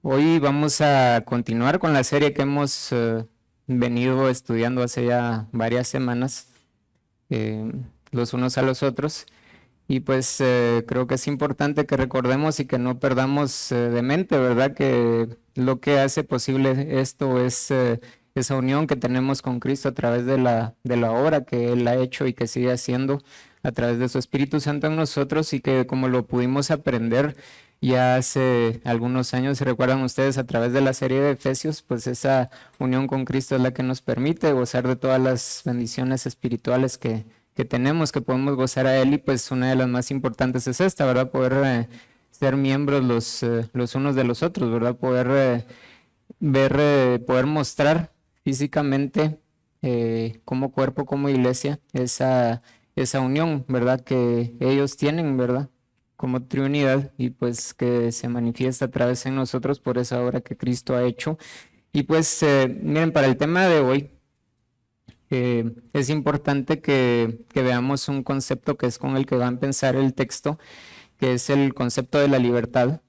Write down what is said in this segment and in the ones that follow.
Hoy vamos a continuar con la serie que hemos venido estudiando hace ya varias semanas, eh, los unos a los otros. Y pues creo que es importante que recordemos y que no perdamos de mente, ¿verdad? Que lo que hace posible esto es esa unión que tenemos con Cristo a través de la obra que Él ha hecho y que sigue haciendo a través de su Espíritu Santo en nosotros, y que como lo pudimos aprender ya hace algunos años, si recuerdan ustedes, a través de la serie de Efesios, pues esa unión con Cristo es la que nos permite gozar de todas las bendiciones espirituales que tenemos, que podemos gozar a Él. Y pues una de las más importantes es esta, ¿verdad? Poder ser miembros los unos de los otros, ¿verdad? Poder poder mostrar físicamente como cuerpo, como iglesia, esa unión, ¿verdad? Que ellos tienen, ¿verdad? Como Trinidad, y pues que se manifiesta a través de nosotros por esa obra que Cristo ha hecho. Y pues miren, para el tema de hoy, es importante que veamos un concepto que es con el que va a empezar el texto, que es el concepto de la libertad.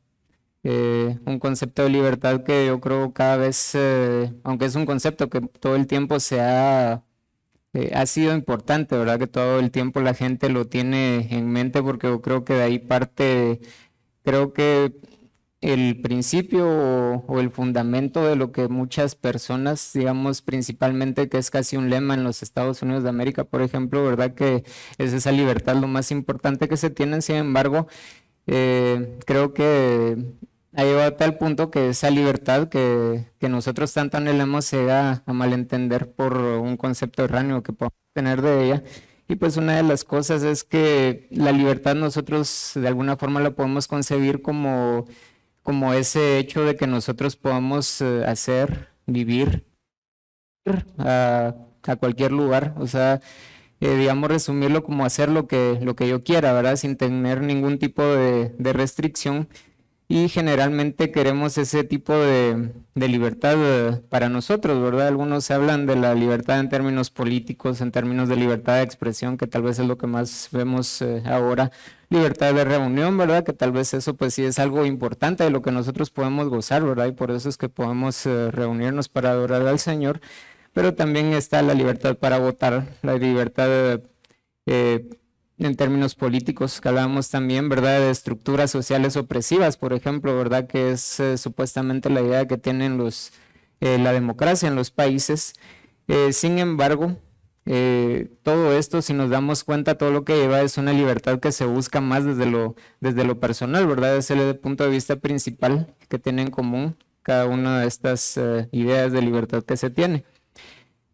Un concepto de libertad que yo creo cada vez, aunque es un concepto que todo el tiempo ha sido importante, ¿verdad? Que todo el tiempo la gente lo tiene en mente, porque yo creo que de ahí parte, creo que el principio o el fundamento de lo que muchas personas, digamos, principalmente, que es casi un lema en los Estados Unidos de América, por ejemplo, ¿verdad? Que es esa libertad lo más importante que se tiene. Sin embargo, creo que ha llegado a tal punto que esa libertad que nosotros tanto anhelamos se da a malentender por un concepto erróneo que podemos tener de ella. Y pues una de las cosas es que la libertad nosotros de alguna forma la podemos concebir como ese hecho de que nosotros podamos hacer, vivir a cualquier lugar. O sea, digamos, resumirlo como hacer lo que yo quiera, ¿verdad? Sin tener ningún tipo de restricción. Y generalmente queremos ese tipo de libertad para nosotros, ¿verdad? Algunos hablan de la libertad en términos políticos, en términos de libertad de expresión, que tal vez es lo que más vemos ahora. Libertad de reunión, ¿verdad? Que tal vez eso pues sí es algo importante de lo que nosotros podemos gozar, ¿verdad? Y por eso es que podemos reunirnos para adorar al Señor. Pero también está la libertad para votar, la libertad eh, en términos políticos, que hablamos también, ¿verdad?, de estructuras sociales opresivas, por ejemplo, ¿verdad?, que es supuestamente la idea que tienen la democracia en los países. Sin embargo, todo esto, si nos damos cuenta, todo lo que lleva es una libertad que se busca más desde lo personal, ¿verdad? Es el punto de vista principal que tiene en común cada una de estas ideas de libertad que se tiene.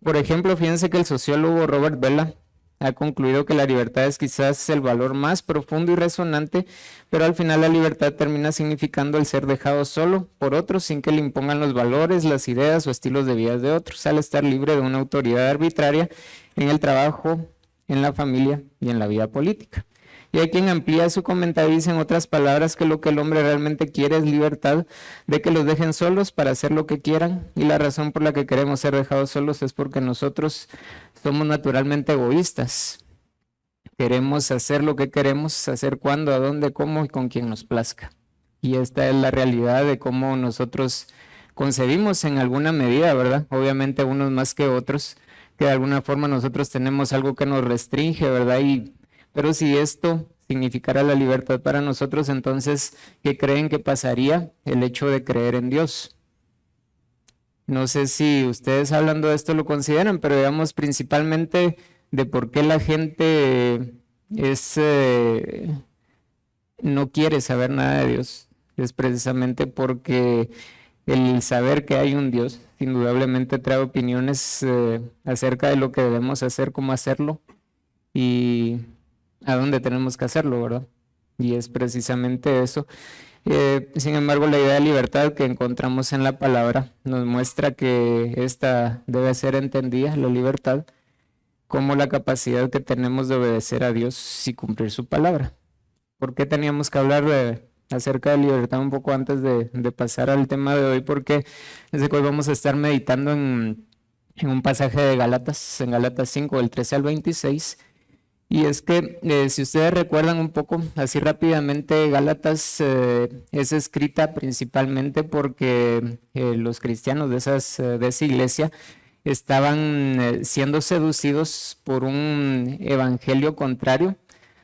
Por ejemplo, fíjense que el sociólogo Robert Bellah ha concluido que la libertad es quizás el valor más profundo y resonante, pero al final la libertad termina significando el ser dejado solo por otros sin que le impongan los valores, las ideas o estilos de vida de otros, al estar libre de una autoridad arbitraria en el trabajo, en la familia y en la vida política. Y hay quien amplía su comentario y dice, en otras palabras, que lo que el hombre realmente quiere es libertad, de que los dejen solos para hacer lo que quieran, y la razón por la que queremos ser dejados solos es porque nosotros somos naturalmente egoístas. Queremos hacer lo que queremos, hacer cuándo, a dónde, cómo y con quien nos plazca. Y esta es la realidad de cómo nosotros concebimos en alguna medida, ¿verdad? Obviamente unos más que otros, que de alguna forma nosotros tenemos algo que nos restringe, ¿verdad? Pero si esto significara la libertad para nosotros, entonces, ¿qué creen que pasaría? El hecho de creer en Dios. No sé si ustedes hablando de esto lo consideran, pero digamos principalmente de por qué la gente no quiere saber nada de Dios. Es precisamente porque el saber que hay un Dios indudablemente trae opiniones acerca de lo que debemos hacer, cómo hacerlo y a dónde tenemos que hacerlo, ¿verdad? Y es precisamente eso. Sin embargo, la idea de libertad que encontramos en la palabra nos muestra que esta debe ser entendida, la libertad, como la capacidad que tenemos de obedecer a Dios y cumplir su palabra. ¿Por qué teníamos que hablar acerca de libertad un poco antes de pasar al tema de hoy? Porque desde que hoy vamos a estar meditando en un pasaje de Gálatas, en Gálatas 5, del 13 al 26, Y es que si ustedes recuerdan un poco, así rápidamente, Gálatas es escrita principalmente porque los cristianos de esa iglesia estaban siendo seducidos por un evangelio contrario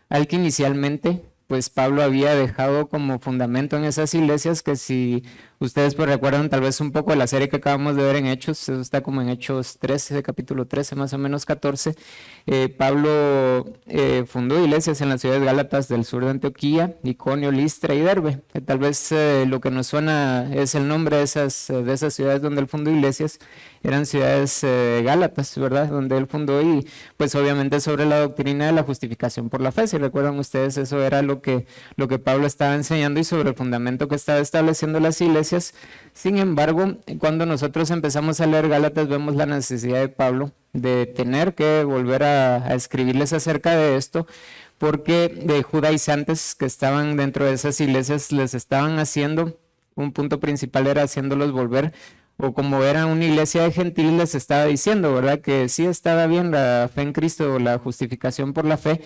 al que inicialmente pues Pablo había dejado como fundamento en esas iglesias, que si ustedes pues recuerdan tal vez un poco de la serie que acabamos de ver en Hechos, eso está como en Hechos 13, capítulo 13, más o menos 14, Pablo fundó iglesias en las ciudades gálatas del sur de Antioquía, Iconio, Listra y Derbe, que tal vez lo que nos suena es el nombre de esas ciudades donde él fundó iglesias, eran ciudades gálatas, ¿verdad? Donde él fundó y pues obviamente sobre la doctrina de la justificación por la fe. Si recuerdan ustedes, eso era lo que Pablo estaba enseñando y sobre el fundamento que estaba estableciendo las iglesias. Sin embargo, cuando nosotros empezamos a leer Gálatas, vemos la necesidad de Pablo de tener que volver a escribirles acerca de esto, porque de judaizantes que estaban dentro de esas iglesias les estaban haciendo, un punto principal era haciéndolos volver, o como era una iglesia de gentiles, les estaba diciendo, ¿verdad? Que sí estaba bien la fe en Cristo o la justificación por la fe,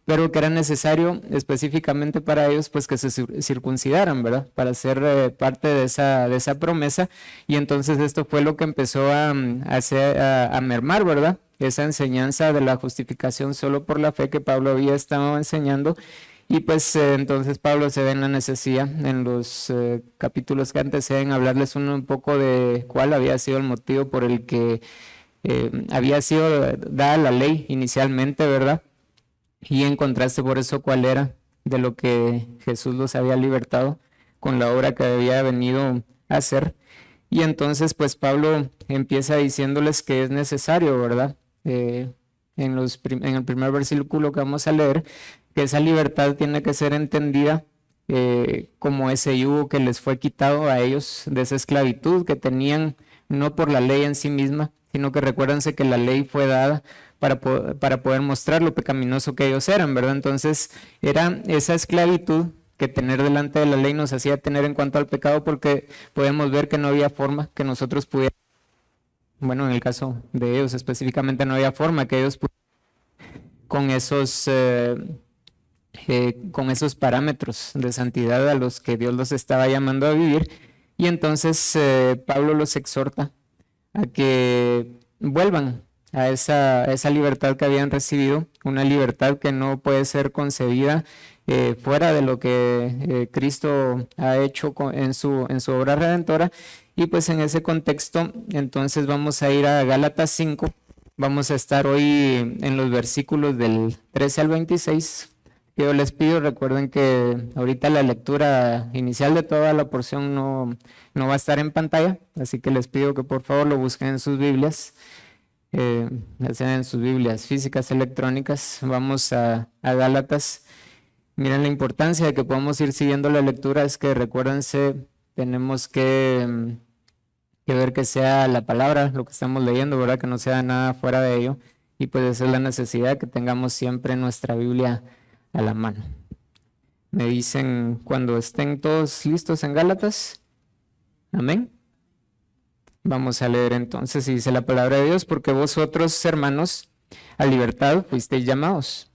pero que era necesario específicamente para ellos pues que se circuncidaran, ¿verdad? Para ser parte de esa promesa. Y entonces esto fue lo que empezó a mermar, ¿verdad? Esa enseñanza de la justificación solo por la fe que Pablo había estado enseñando. Y pues entonces Pablo se ve en la necesidad en los capítulos que anteceden hablarles un poco de cuál había sido el motivo por el que había sido dada la ley inicialmente, ¿verdad? Y en contraste por eso cuál era de lo que Jesús los había libertado con la obra que había venido a hacer. Y entonces pues Pablo empieza diciéndoles que es necesario, ¿verdad? En el primer versículo que vamos a leer, que esa libertad tiene que ser entendida como ese yugo que les fue quitado a ellos de esa esclavitud que tenían, no por la ley en sí misma, sino que recuérdense que la ley fue dada para poder mostrar lo pecaminoso que ellos eran, ¿verdad? Entonces era esa esclavitud que tener delante de la ley nos hacía tener en cuanto al pecado, porque podemos ver que no había forma que nosotros pudiéramos, bueno, en el caso de ellos específicamente no había forma que ellos pudieran con esos parámetros de santidad a los que Dios los estaba llamando a vivir. Y entonces Pablo los exhorta a que vuelvan a esa libertad que habían recibido, una libertad que no puede ser concebida fuera de lo que Cristo ha hecho en su obra redentora. Y pues en ese contexto, entonces vamos a ir a Gálatas 5, vamos a estar hoy en los versículos del 13 al 26. Yo les pido, recuerden que ahorita la lectura inicial de toda la porción no va a estar en pantalla, así que les pido que por favor lo busquen en sus Biblias, ya sea en sus Biblias físicas, electrónicas. Vamos a Gálatas. Miren la importancia de que podamos ir siguiendo la lectura, es que recuérdense, tenemos que ver que sea la palabra lo que estamos leyendo, ¿verdad? Que no sea nada fuera de ello, y pues esa es la necesidad, que tengamos siempre nuestra Biblia a la mano. Me dicen cuando estén todos listos en Gálatas. Amén. Vamos a leer entonces, y dice la palabra de Dios: porque vosotros, hermanos, a libertad fuisteis llamados.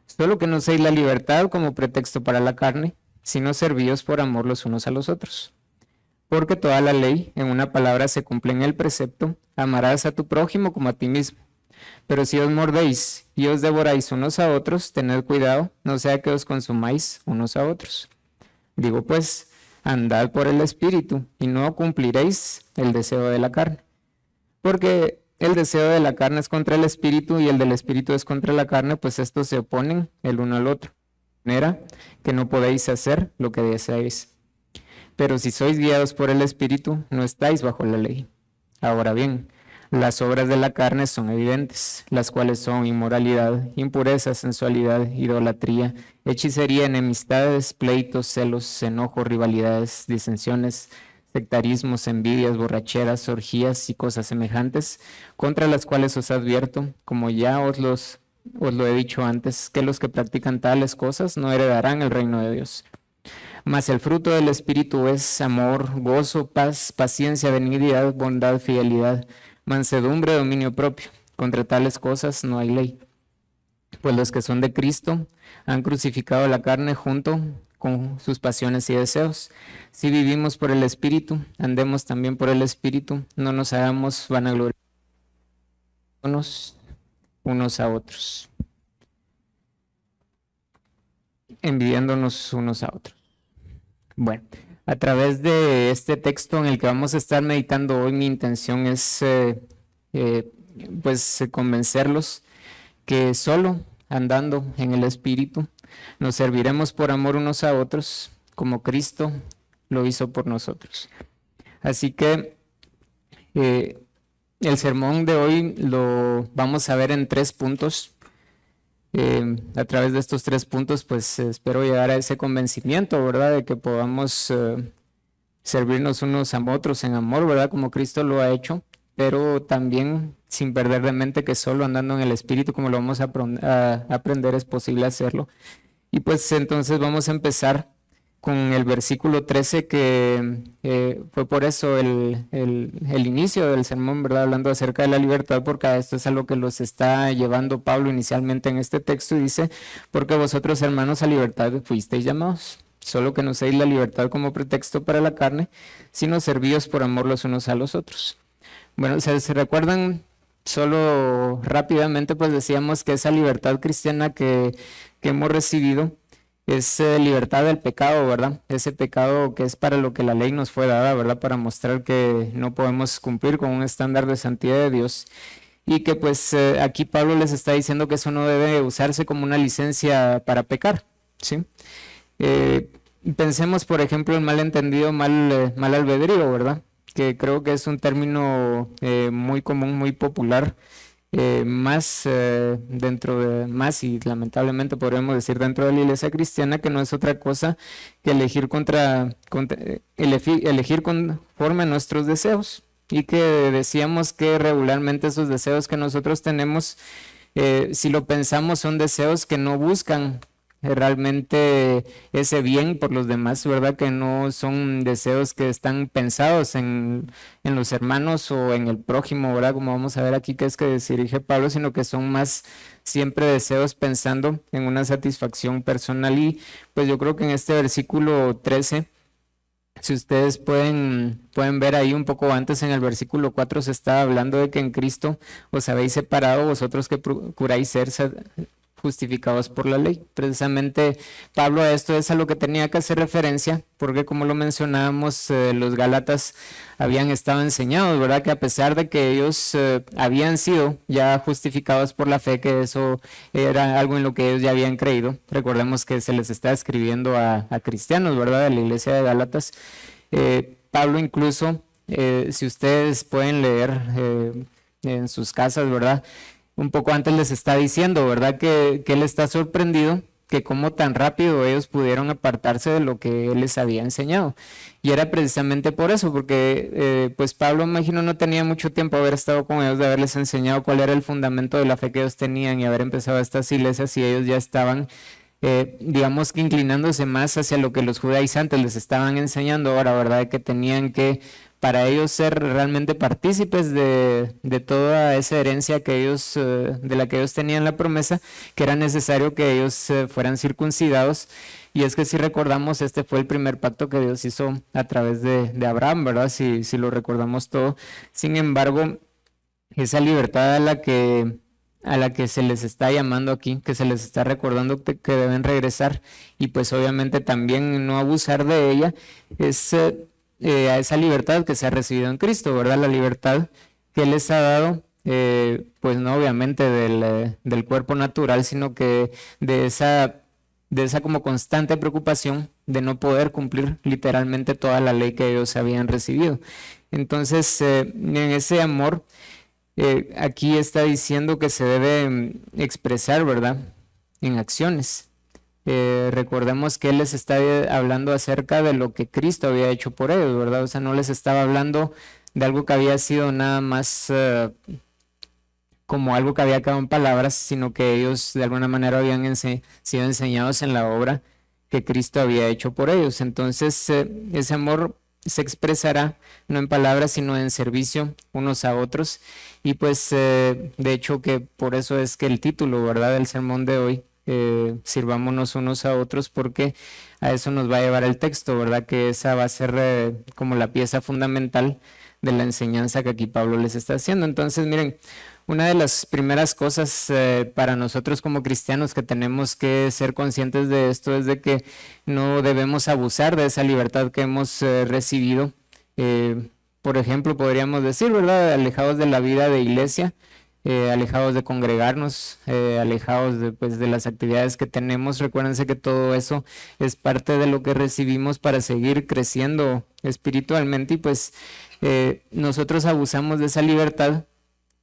Solo que no uséis la libertad como pretexto para la carne, sino servíos por amor los unos a los otros. Porque toda la ley, en una palabra, se cumple en el precepto: amarás a tu prójimo como a ti mismo. Pero si os mordéis y os devoráis unos a otros, tened cuidado, no sea que os consumáis unos a otros. Digo pues, andad por el Espíritu, y no cumpliréis el deseo de la carne. Porque el deseo de la carne es contra el Espíritu, y el del Espíritu es contra la carne, pues estos se oponen el uno al otro, de manera que no podéis hacer lo que deseáis. Pero si sois guiados por el Espíritu, no estáis bajo la ley. Ahora bien, las obras de la carne son evidentes, las cuales son inmoralidad, impureza, sensualidad, idolatría, hechicería, enemistades, pleitos, celos, enojos, rivalidades, disensiones, sectarismos, envidias, borracheras, orgías y cosas semejantes, contra las cuales os advierto, como ya os lo he dicho antes, que los que practican tales cosas no heredarán el reino de Dios. Mas el fruto del Espíritu es amor, gozo, paz, paciencia, benignidad, bondad, fidelidad, mansedumbre, dominio propio. Contra tales cosas no hay ley. Pues los que son de Cristo han crucificado la carne junto con sus pasiones y deseos. Si vivimos por el Espíritu, andemos también por el Espíritu, no nos hagamos vanagloriosos unos a otros, envidiándonos unos a otros. Bueno, a través de este texto en el que vamos a estar meditando hoy, mi intención es pues convencerlos que solo andando en el Espíritu nos serviremos por amor unos a otros, como Cristo lo hizo por nosotros. Así que el sermón de hoy lo vamos a ver en 3 puntos. A través de estos 3 puntos, pues espero llegar a ese convencimiento, ¿verdad? De que podamos servirnos unos a otros en amor, ¿verdad? Como Cristo lo ha hecho, pero también sin perder de mente que solo andando en el Espíritu, como lo vamos a aprender, es posible hacerlo. Y pues entonces vamos a empezar con el versículo 13, que fue por eso el inicio del sermón, ¿verdad? Hablando acerca de la libertad, porque esto es a lo que los está llevando Pablo inicialmente en este texto, y dice: porque vosotros, hermanos, a libertad fuisteis llamados, solo que no uséis la libertad como pretexto para la carne, sino servíos por amor los unos a los otros. Bueno, ¿se recuerdan? Solo rápidamente, pues decíamos que esa libertad cristiana que hemos recibido es libertad del pecado, ¿verdad? Ese pecado que es para lo que la ley nos fue dada, ¿verdad? Para mostrar que no podemos cumplir con un estándar de santidad de Dios. Y que pues aquí Pablo les está diciendo que eso no debe usarse como una licencia para pecar, ¿sí? Pensemos, por ejemplo, en malentendido mal albedrío, ¿verdad? Que creo que es un término muy común, muy popular, más y lamentablemente podríamos decir dentro de la iglesia cristiana, que no es otra cosa que elegir elegir conforme a nuestros deseos, y que decíamos que regularmente esos deseos que nosotros tenemos, si lo pensamos, son deseos que no buscan realmente ese bien por los demás, ¿verdad? Que no son deseos que están pensados en los hermanos o en el prójimo, ¿verdad? Como vamos a ver aquí que es que se dirige Pablo, sino que son más siempre deseos pensando en una satisfacción personal. Y pues yo creo que en este versículo 13, si ustedes pueden ver ahí un poco antes, en el versículo 4 se está hablando de que en Cristo os habéis separado vosotros que procuráis ser justificados por la ley. Precisamente Pablo a esto es a lo que tenía que hacer referencia, porque como lo mencionábamos, los Gálatas habían estado enseñados, ¿verdad? Que a pesar de que ellos habían sido ya justificados por la fe, que eso era algo en lo que ellos ya habían creído. Recordemos que se les está escribiendo a cristianos, ¿verdad? De la iglesia de Gálatas. Pablo incluso, si ustedes pueden leer en sus casas, ¿verdad? Un poco antes les está diciendo, ¿verdad? Que él está sorprendido que cómo tan rápido ellos pudieron apartarse de lo que él les había enseñado. Y era precisamente por eso, porque pues Pablo, imagino, no tenía mucho tiempo de haber estado con ellos, de haberles enseñado cuál era el fundamento de la fe que ellos tenían y haber empezado estas iglesias, y ellos ya estaban, digamos que inclinándose más hacia lo que los judaizantes les estaban enseñando ahora, ¿verdad? Que tenían que, para ellos, ser realmente partícipes de toda esa herencia que ellos, de la que ellos tenían la promesa, que era necesario que ellos fueran circuncidados. Y es que si recordamos, este fue el primer pacto que Dios hizo a través de Abraham, ¿verdad? Si lo recordamos todo. Sin embargo, esa libertad a la que se les está llamando aquí, que se les está recordando que deben regresar, y pues obviamente también no abusar de ella, es a esa libertad que se ha recibido en Cristo, ¿verdad? La libertad que Él les ha dado, pues no obviamente del cuerpo natural, sino que de esa como constante preocupación de no poder cumplir literalmente toda la ley que ellos habían recibido. Entonces, en ese amor, aquí está diciendo que se debe expresar, ¿verdad? En acciones. Recordemos que Él les está hablando acerca de lo que Cristo había hecho por ellos, ¿verdad? O sea, no les estaba hablando de algo que había sido nada más como algo que había quedado en palabras, sino que ellos de alguna manera habían sido enseñados en la obra que Cristo había hecho por ellos. Entonces, ese amor se expresará no en palabras, sino en servicio unos a otros. Y pues de hecho que por eso es que el título, ¿verdad?, del sermón de hoy, sirvámonos unos a otros, porque a eso nos va a llevar el texto, ¿verdad?, que esa va a ser como la pieza fundamental de la enseñanza que aquí Pablo les está haciendo. Entonces, miren, una de las primeras cosas para nosotros como cristianos que tenemos que ser conscientes de esto es de que no debemos abusar de esa libertad que hemos recibido. Por ejemplo, podríamos decir, ¿verdad?, alejados de la vida de iglesia, alejados de congregarnos, alejados de, pues, de las actividades que tenemos. Recuérdense que todo eso es parte de lo que recibimos para seguir creciendo espiritualmente, y pues nosotros abusamos de esa libertad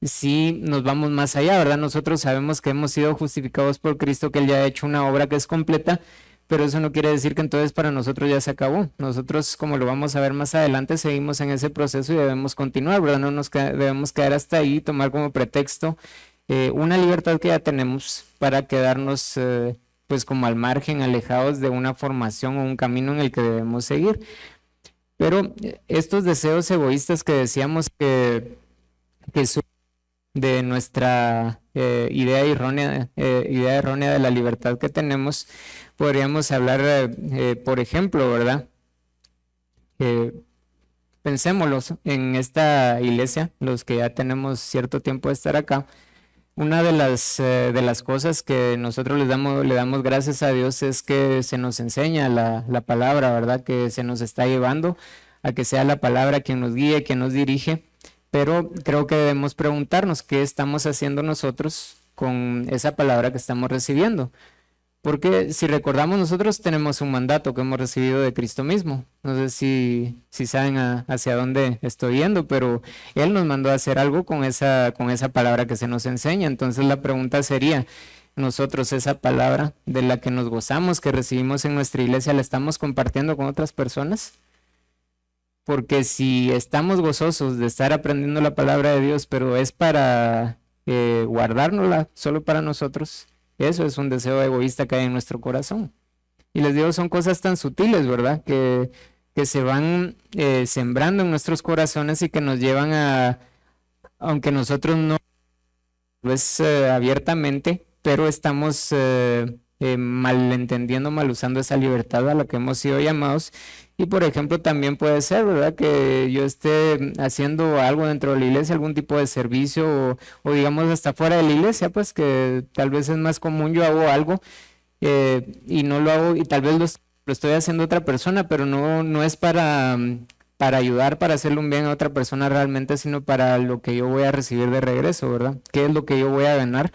si nos vamos más allá, ¿verdad? Nosotros sabemos que hemos sido justificados por Cristo, que Él ya ha hecho una obra que es completa, pero eso no quiere decir que entonces para nosotros ya se acabó. Nosotros, como lo vamos a ver más adelante, seguimos en ese proceso y debemos continuar, ¿verdad? No nos debemos quedar hasta ahí, tomar como pretexto una libertad que ya tenemos para quedarnos pues como al margen, alejados de una formación o un camino en el que debemos seguir. Pero estos deseos egoístas que decíamos que surgen de nuestra idea errónea de la libertad que tenemos, podríamos hablar, por ejemplo, ¿verdad? Pensémoslo en esta iglesia, los que ya tenemos cierto tiempo de estar acá. Una de las cosas que nosotros le damos gracias a Dios es que se nos enseña la palabra, ¿verdad? Que se nos está llevando a que sea la palabra quien nos guíe, quien nos dirige. Pero creo que debemos preguntarnos qué estamos haciendo nosotros con esa palabra que estamos recibiendo. Porque si recordamos, nosotros tenemos un mandato que hemos recibido de Cristo mismo. No sé si saben hacia dónde estoy yendo, pero Él nos mandó a hacer algo con esa palabra que se nos enseña. Entonces la pregunta sería, nosotros esa palabra de la que nos gozamos, que recibimos en nuestra iglesia, ¿la estamos compartiendo con otras personas? Porque si estamos gozosos de estar aprendiendo la palabra de Dios, pero es para guardárnosla solo para nosotros, eso es un deseo egoísta que hay en nuestro corazón. Y les digo, son cosas tan sutiles, ¿verdad?, que se van sembrando en nuestros corazones y que nos llevan a, aunque nosotros no es abiertamente, pero estamos malentendiendo, mal usando esa libertad a la que hemos sido llamados. Y por ejemplo, también puede ser, ¿verdad?, que yo esté haciendo algo dentro de la iglesia, algún tipo de servicio, o digamos hasta fuera de la iglesia, pues que tal vez es más común, yo hago algo y no lo hago, y tal vez lo estoy haciendo a otra persona, pero no es para ayudar, para hacerle un bien a otra persona realmente, sino para lo que yo voy a recibir de regreso, ¿verdad? ¿Qué es lo que yo voy a ganar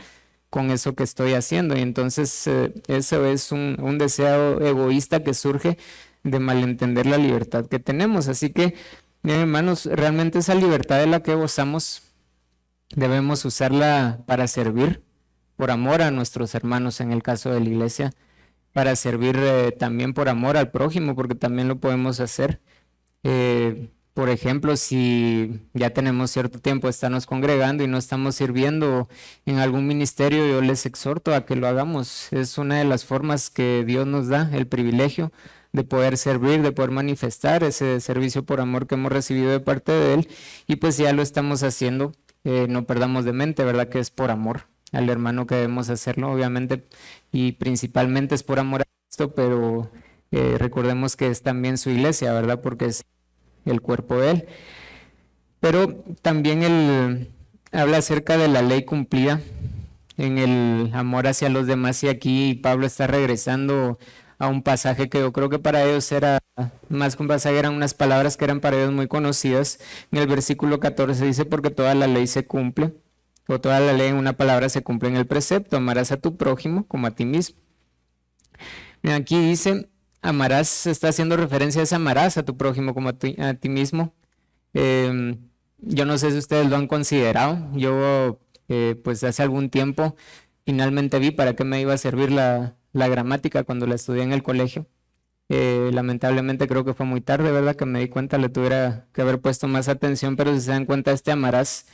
con eso que estoy haciendo? Y entonces eso es un deseo egoísta que surge de malentender la libertad que tenemos. Así que, miren, hermanos, realmente esa libertad de la que gozamos debemos usarla para servir por amor a nuestros hermanos, en el caso de la iglesia, para servir también por amor al prójimo, porque también lo podemos hacer. Por ejemplo, si ya tenemos cierto tiempo de estarnos congregando y no estamos sirviendo en algún ministerio, yo les exhorto a que lo hagamos. Es una de las formas que Dios nos da, el privilegio de poder servir, de poder manifestar ese servicio por amor que hemos recibido de parte de Él, y pues ya lo estamos haciendo, no perdamos de mente, ¿verdad?, que es por amor al hermano que debemos hacerlo, obviamente, y principalmente es por amor a Cristo, pero recordemos que es también su iglesia, ¿verdad?, porque es el cuerpo de Él. Pero también Él habla acerca de la ley cumplida en el amor hacia los demás, y aquí Pablo está regresando a un pasaje que yo creo que para ellos era más que un pasaje, eran unas palabras que eran para ellos muy conocidas. En el versículo 14 dice, porque toda la ley se cumple, o toda la ley en una palabra se cumple en el precepto, amarás a tu prójimo como a ti mismo. Mira, aquí dice, amarás, está haciendo referencia a ese amarás a tu prójimo como a ti mismo. Yo no sé si ustedes lo han considerado. Yo pues hace algún tiempo finalmente vi para qué me iba a servir la gramática cuando la estudié en el colegio. Lamentablemente creo que fue muy tarde, ¿verdad?, que me di cuenta, le tuviera que haber puesto más atención, pero si se dan cuenta, este amarás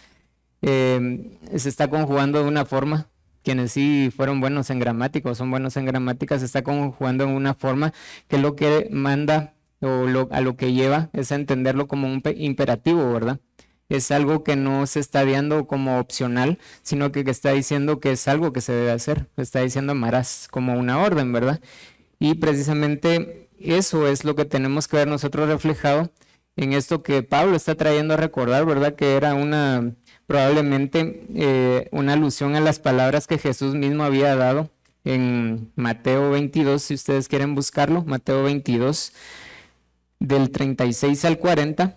se está conjugando de una forma, quienes sí fueron buenos en gramática o son buenos en gramática, se está conjugando en una forma que es lo que manda a lo que lleva es a entenderlo como un imperativo, ¿verdad? Es algo que no se está viendo como opcional, sino que está diciendo que es algo que se debe hacer. Está diciendo amarás como una orden, ¿verdad? Y precisamente eso es lo que tenemos que ver nosotros reflejado en esto que Pablo está trayendo a recordar, ¿verdad? Que era probablemente una alusión a las palabras que Jesús mismo había dado en Mateo 22, si ustedes quieren buscarlo, Mateo 22, del 36 al 40.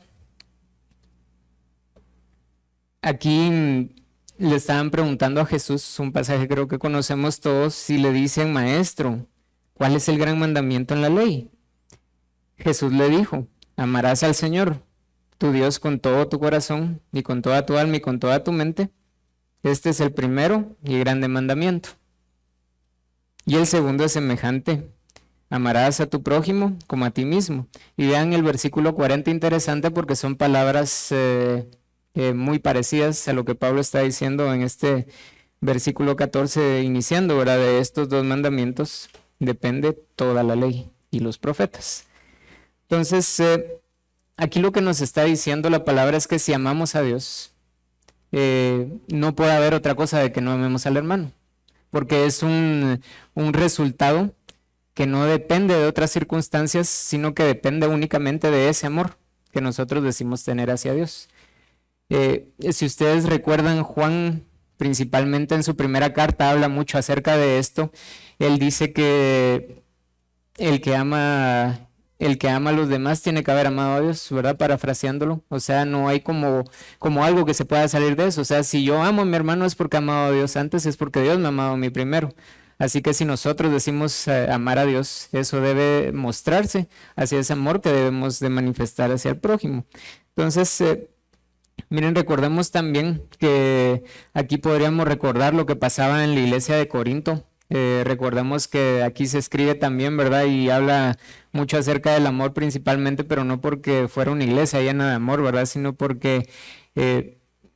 Aquí le estaban preguntando a Jesús, un pasaje creo que conocemos todos, si le dicen, maestro, ¿cuál es el gran mandamiento en la ley? Jesús le dijo, amarás al Señor, tu Dios, con todo tu corazón y con toda tu alma y con toda tu mente. Este es el primero y grande mandamiento. Y el segundo es semejante, amarás a tu prójimo como a ti mismo. Y vean el versículo 40, interesante porque son palabras muy parecidas a lo que Pablo está diciendo en este versículo 14, iniciando, ¿verdad? De estos dos mandamientos depende toda la ley y los profetas. Entonces, aquí lo que nos está diciendo la palabra es que si amamos a Dios, no puede haber otra cosa de que no amemos al hermano, porque es un resultado que no depende de otras circunstancias, sino que depende únicamente de ese amor que nosotros decimos tener hacia Dios. Si ustedes recuerdan, Juan, principalmente en su primera carta, habla mucho acerca de esto. Él dice que el que ama a los demás tiene que haber amado a Dios, ¿verdad? Parafraseándolo. O sea, no hay como algo que se pueda salir de eso. O sea, si yo amo a mi hermano es porque he amado a Dios antes, es porque Dios me ha amado a mí primero. Así que si nosotros decimos amar a Dios, eso debe mostrarse hacia ese amor que debemos de manifestar hacia el prójimo. Entonces, miren, recordemos también que aquí podríamos recordar lo que pasaba en la iglesia de Corinto. Recordemos que aquí se escribe también, ¿verdad? Y habla mucho acerca del amor principalmente, pero no porque fuera una iglesia llena de amor, ¿verdad? Sino porque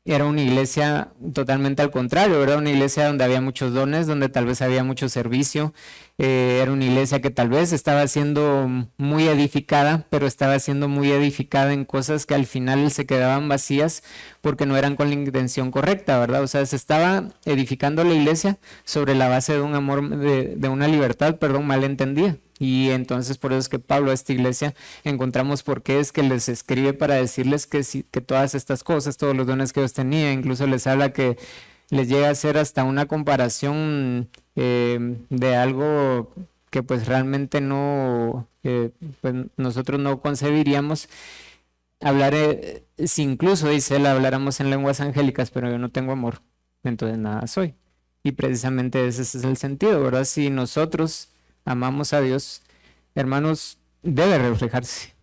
era una iglesia totalmente al contrario, ¿verdad? Una iglesia donde había muchos dones, donde tal vez había mucho servicio. Era una iglesia que tal vez estaba siendo muy edificada, pero estaba siendo muy edificada en cosas que al final se quedaban vacías porque no eran con la intención correcta, ¿verdad? O sea, se estaba edificando la iglesia sobre la base de un amor, de una libertad, perdón, mal entendida. Y entonces por eso es que Pablo a esta iglesia encontramos por qué es que les escribe para decirles que todas estas cosas, todos los dones que ellos tenían, incluso les habla que les llega a hacer hasta una comparación de algo que pues realmente no, pues nosotros no concebiríamos. Hablar, si incluso dice él, habláramos en lenguas angélicas, pero yo no tengo amor, entonces nada soy. Y precisamente ese es el sentido, ¿verdad? Si nosotros amamos a Dios, hermanos, debe reflejarse.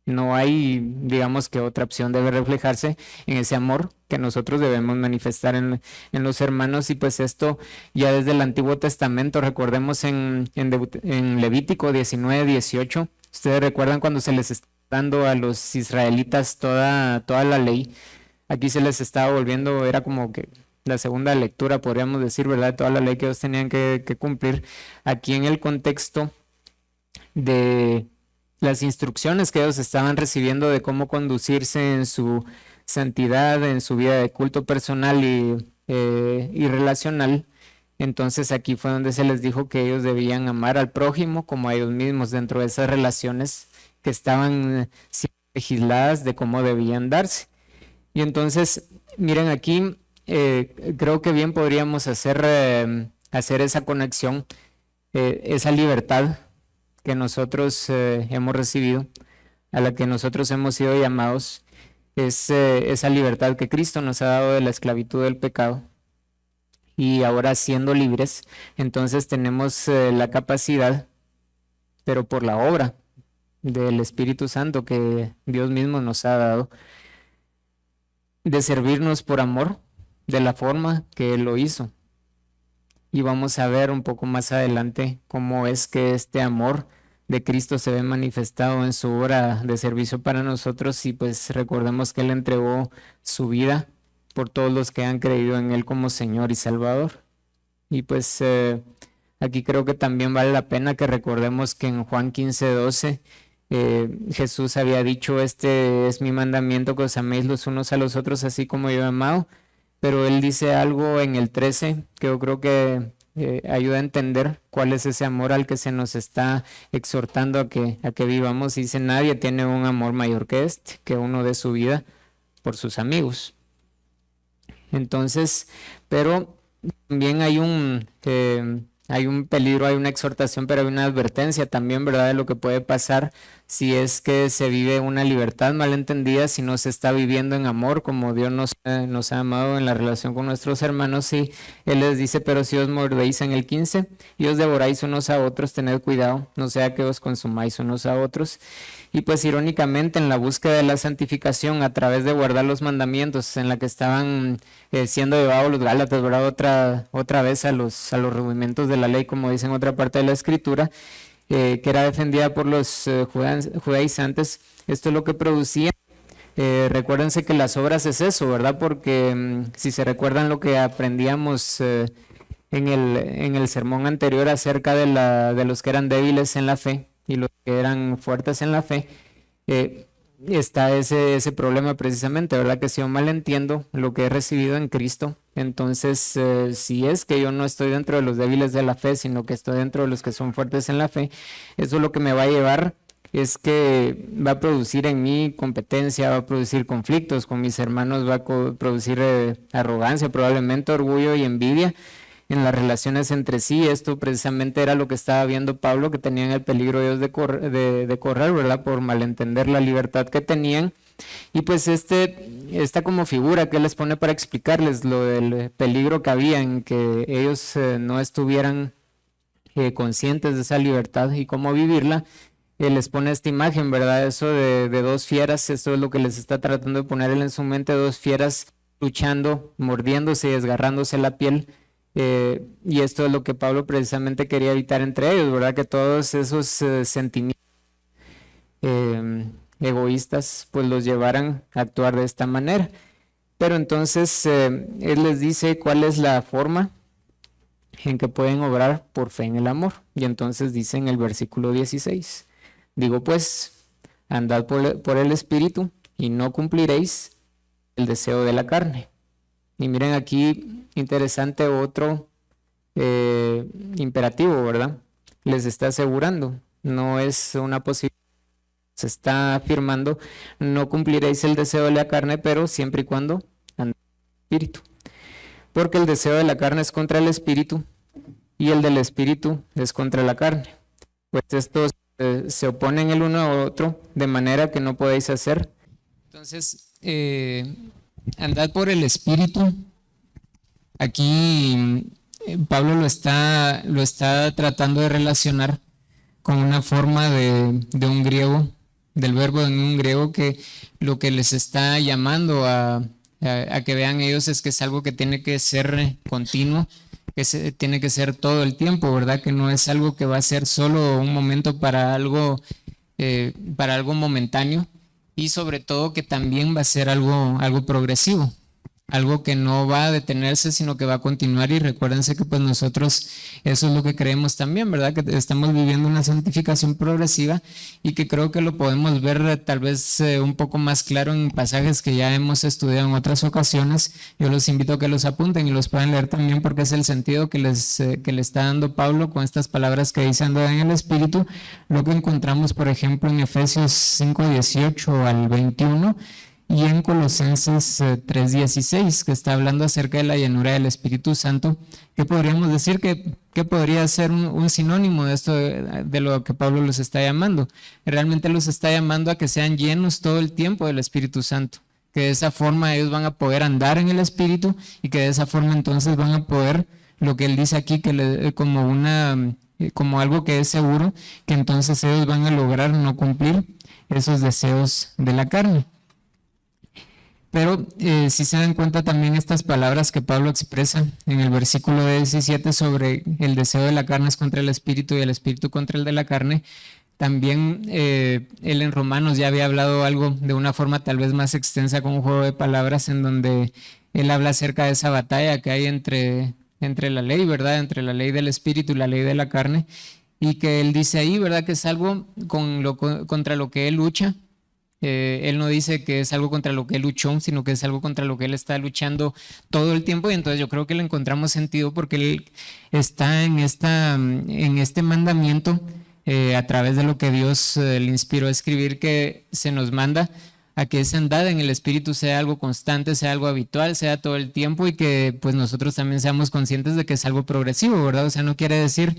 No hay, digamos, que otra opción, debe reflejarse en ese amor que nosotros debemos manifestar en los hermanos. Y pues esto ya desde el Antiguo Testamento, recordemos en Levítico 19, 18, ustedes recuerdan cuando se les está dando a los israelitas toda la ley, aquí se les estaba volviendo, era como que la segunda lectura, podríamos decir, ¿verdad? Toda la ley que ellos tenían que cumplir. Aquí en el contexto de las instrucciones que ellos estaban recibiendo de cómo conducirse en su santidad, en su vida de culto personal y relacional. Entonces aquí fue donde se les dijo que ellos debían amar al prójimo como a ellos mismos dentro de esas relaciones que estaban legisladas de cómo debían darse. Y entonces, miren aquí, creo que bien podríamos hacer esa conexión, esa libertad que nosotros hemos recibido, a la que nosotros hemos sido llamados, es esa libertad que Cristo nos ha dado de la esclavitud del pecado. Y ahora siendo libres, entonces tenemos la capacidad, pero por la obra del Espíritu Santo que Dios mismo nos ha dado, de servirnos por amor de la forma que Él lo hizo. Y vamos a ver un poco más adelante cómo es que este amor de Cristo se ve manifestado en su obra de servicio para nosotros. Y pues recordemos que Él entregó su vida por todos los que han creído en Él como Señor y Salvador. Y pues Aquí creo que también vale la pena que recordemos que en Juan 15:12 Jesús había dicho, este es mi mandamiento, que os améis los unos a los otros así como yo he amado, pero él dice algo en el 13 que yo creo que ayuda a entender cuál es ese amor al que se nos está exhortando a que vivamos. Dice, nadie tiene un amor mayor que este, que uno dé su vida por sus amigos. Entonces, pero también hay un peligro, hay una exhortación, pero hay una advertencia también, ¿verdad?, de lo que puede pasar si es que se vive una libertad malentendida, si no se está viviendo en amor como Dios nos ha amado en la relación con nuestros hermanos. Y Él les dice, pero si os mordéis en el 15 y os devoráis unos a otros, tened cuidado, no sea que os consumáis unos a otros. Y pues irónicamente en la búsqueda de la santificación a través de guardar los mandamientos en la que estaban siendo llevados los Gálatas, ¿verdad?, otra vez a los rudimentos de la ley, como dice en otra parte de la Escritura, que era defendida por los judaizantes. Esto es lo que producía. Recuérdense que las obras es eso, ¿verdad? Porque si se recuerdan lo que aprendíamos en el sermón anterior acerca de los que eran débiles en la fe y los que eran fuertes en la fe, está ese problema precisamente, ¿verdad? Que si yo mal entiendo lo que he recibido en Cristo, entonces si es que yo no estoy dentro de los débiles de la fe, sino que estoy dentro de los que son fuertes en la fe, eso lo que me va a llevar es que va a producir en mí competencia, va a producir conflictos con mis hermanos, va a producir arrogancia, probablemente orgullo y envidia en las relaciones entre sí. Esto precisamente era lo que estaba viendo Pablo, que tenían el peligro ellos de correr, ¿verdad?, por malentender la libertad que tenían. Y pues esta como figura que él les pone para explicarles lo del peligro que había en que ellos no estuvieran conscientes de esa libertad y cómo vivirla. Él les pone esta imagen, ¿verdad? Eso de dos fieras, esto es lo que les está tratando de poner él en su mente, dos fieras luchando, mordiéndose y desgarrándose la piel. Y esto es lo que Pablo precisamente quería evitar entre ellos, ¿verdad? Que todos esos sentimientos egoístas pues los llevaran a actuar de esta manera. Pero entonces él les dice cuál es la forma en que pueden obrar por fe en el amor. Y entonces dice en el versículo 16, digo pues, andad por el Espíritu y no cumpliréis el deseo de la carne. Y miren aquí, interesante otro imperativo, ¿verdad? Les está asegurando, no es una posibilidad, se está afirmando, no cumpliréis el deseo de la carne, pero siempre y cuando andéis en el Espíritu. Porque el deseo de la carne es contra el Espíritu y el del Espíritu es contra la carne. Pues estos se oponen el uno a otro de manera que no podéis hacer. Entonces, andad por el Espíritu. Aquí Pablo lo está tratando de relacionar con una forma de un griego, del verbo en un griego, que lo que les está llamando a que vean ellos es que es algo que tiene que ser continuo, que tiene que ser todo el tiempo, ¿verdad? Que no es algo que va a ser solo un momento para algo momentáneo, y sobre todo que también va a ser algo progresivo, algo que no va a detenerse, sino que va a continuar. Y recuérdense que pues nosotros eso es lo que creemos también, ¿verdad? Que estamos viviendo una santificación progresiva y que creo que lo podemos ver tal vez un poco más claro en pasajes que ya hemos estudiado en otras ocasiones. Yo los invito a que los apunten y los puedan leer también, porque es el sentido que le está dando Pablo con estas palabras que dice andad en el Espíritu. Lo que encontramos, por ejemplo, en Efesios 5:18 al 21, y en Colosenses 3:16, que está hablando acerca de la llenura del Espíritu Santo, que podríamos decir que podría ser un sinónimo de esto, de lo que Pablo los está llamando. Realmente los está llamando a que sean llenos todo el tiempo del Espíritu Santo, que de esa forma ellos van a poder andar en el Espíritu, y que de esa forma entonces van a poder, lo que él dice aquí, como algo que es seguro, que entonces ellos van a lograr no cumplir esos deseos de la carne. Pero si se dan cuenta también estas palabras que Pablo expresa en el versículo 17 sobre el deseo de la carne es contra el Espíritu y el Espíritu contra el de la carne, también él en Romanos ya había hablado algo de una forma tal vez más extensa, con un juego de palabras, en donde él habla acerca de esa batalla que hay entre entre la ley, ¿verdad? Entre la ley del espíritu y la ley de la carne. Y que él dice ahí, ¿verdad? Que es algo contra lo que él lucha. Él no dice que es algo contra lo que él luchó, sino que es algo contra lo que él está luchando todo el tiempo. Y entonces yo creo que le encontramos sentido porque él está en este mandamiento a través de lo que Dios le inspiró a escribir, que se nos manda a que esa andada en el Espíritu sea algo constante, sea algo habitual, sea todo el tiempo, y que pues nosotros también seamos conscientes de que es algo progresivo, ¿verdad? O sea, no quiere decir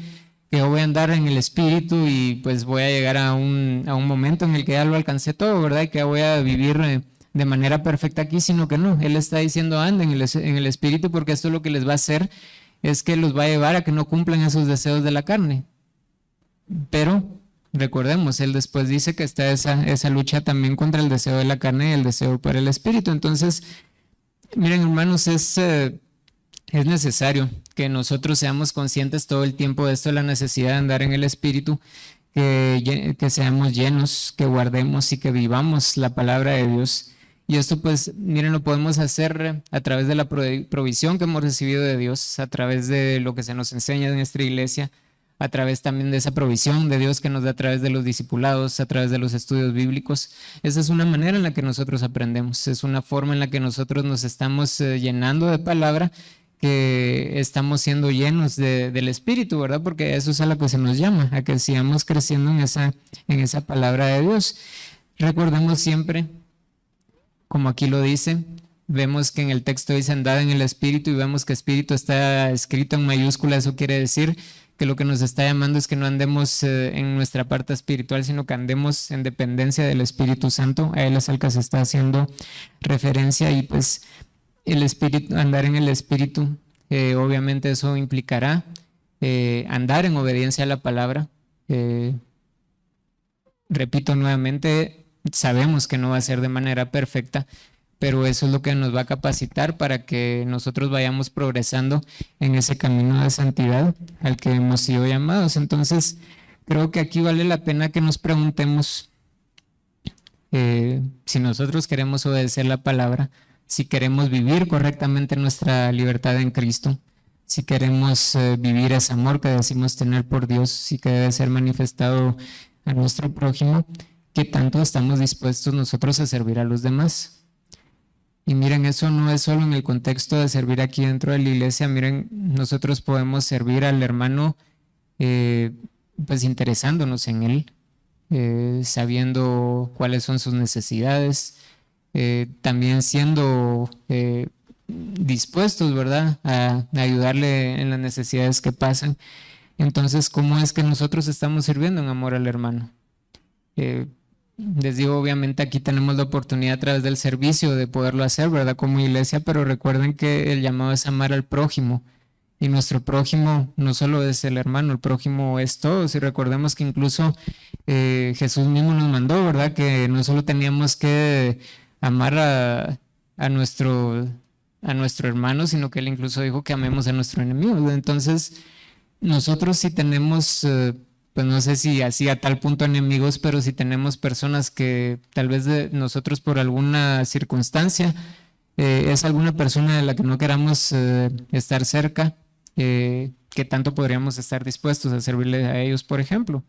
que yo voy a andar en el Espíritu y pues voy a llegar a un momento en el que ya lo alcancé todo, ¿verdad? Y que voy a vivir de manera perfecta aquí, sino que no. Él está diciendo, anden en el Espíritu, porque esto lo que les va a hacer es que los va a llevar a que no cumplan esos deseos de la carne. Pero recordemos, él después dice que está esa lucha también contra el deseo de la carne y el deseo por el Espíritu. Entonces, miren, hermanos, es necesario que nosotros seamos conscientes todo el tiempo de esto, de la necesidad de andar en el Espíritu, que seamos llenos, que guardemos y que vivamos la palabra de Dios. Y esto pues, miren, lo podemos hacer a través de la provisión que hemos recibido de Dios, a través de lo que se nos enseña en nuestra iglesia, a través también de esa provisión de Dios que nos da a través de los discipulados, a través de los estudios bíblicos. Esa es una manera en la que nosotros aprendemos, es una forma en la que nosotros nos estamos llenando de palabra, que estamos siendo llenos del Espíritu, ¿verdad? Porque eso es a lo que se nos llama, a que sigamos creciendo en esa palabra de Dios. Recordemos siempre, como aquí lo dice, vemos que en el texto dice andad en el Espíritu, y vemos que Espíritu está escrito en mayúscula. Eso quiere decir que lo que nos está llamando es que no andemos en nuestra parte espiritual, sino que andemos en dependencia del Espíritu Santo. A él es al que se está haciendo referencia. Y pues el Espíritu, andar en el Espíritu, obviamente eso implicará andar en obediencia a la palabra. Repito nuevamente, sabemos que no va a ser de manera perfecta, pero eso es lo que nos va a capacitar para que nosotros vayamos progresando en ese camino de santidad al que hemos sido llamados. Entonces, creo que aquí vale la pena que nos preguntemos si nosotros queremos obedecer la palabra, si queremos vivir correctamente nuestra libertad en Cristo, si queremos vivir ese amor que decimos tener por Dios y que debe ser manifestado a nuestro prójimo, ¿qué tanto estamos dispuestos nosotros a servir a los demás? Y miren, eso no es solo en el contexto de servir aquí dentro de la iglesia. Miren, nosotros podemos servir al hermano pues interesándonos en él, sabiendo cuáles son sus necesidades, también siendo dispuestos, ¿verdad?, a ayudarle en las necesidades que pasan. Entonces, ¿cómo es que nosotros estamos sirviendo en amor al hermano? Les digo, obviamente aquí tenemos la oportunidad a través del servicio de poderlo hacer, ¿verdad?, como iglesia, pero recuerden que el llamado es amar al prójimo, y nuestro prójimo no solo es el hermano, el prójimo es todos. Y recordemos que incluso Jesús mismo nos mandó, ¿verdad?, que no solo teníamos que amar a nuestro hermano, sino que él incluso dijo que amemos a nuestro enemigo. Entonces, nosotros sí tenemos pues no sé si así a tal punto enemigos, pero si tenemos personas que tal vez de nosotros por alguna circunstancia es alguna persona de la que no queramos estar cerca, ¿qué tanto podríamos estar dispuestos a servirle a ellos, por ejemplo?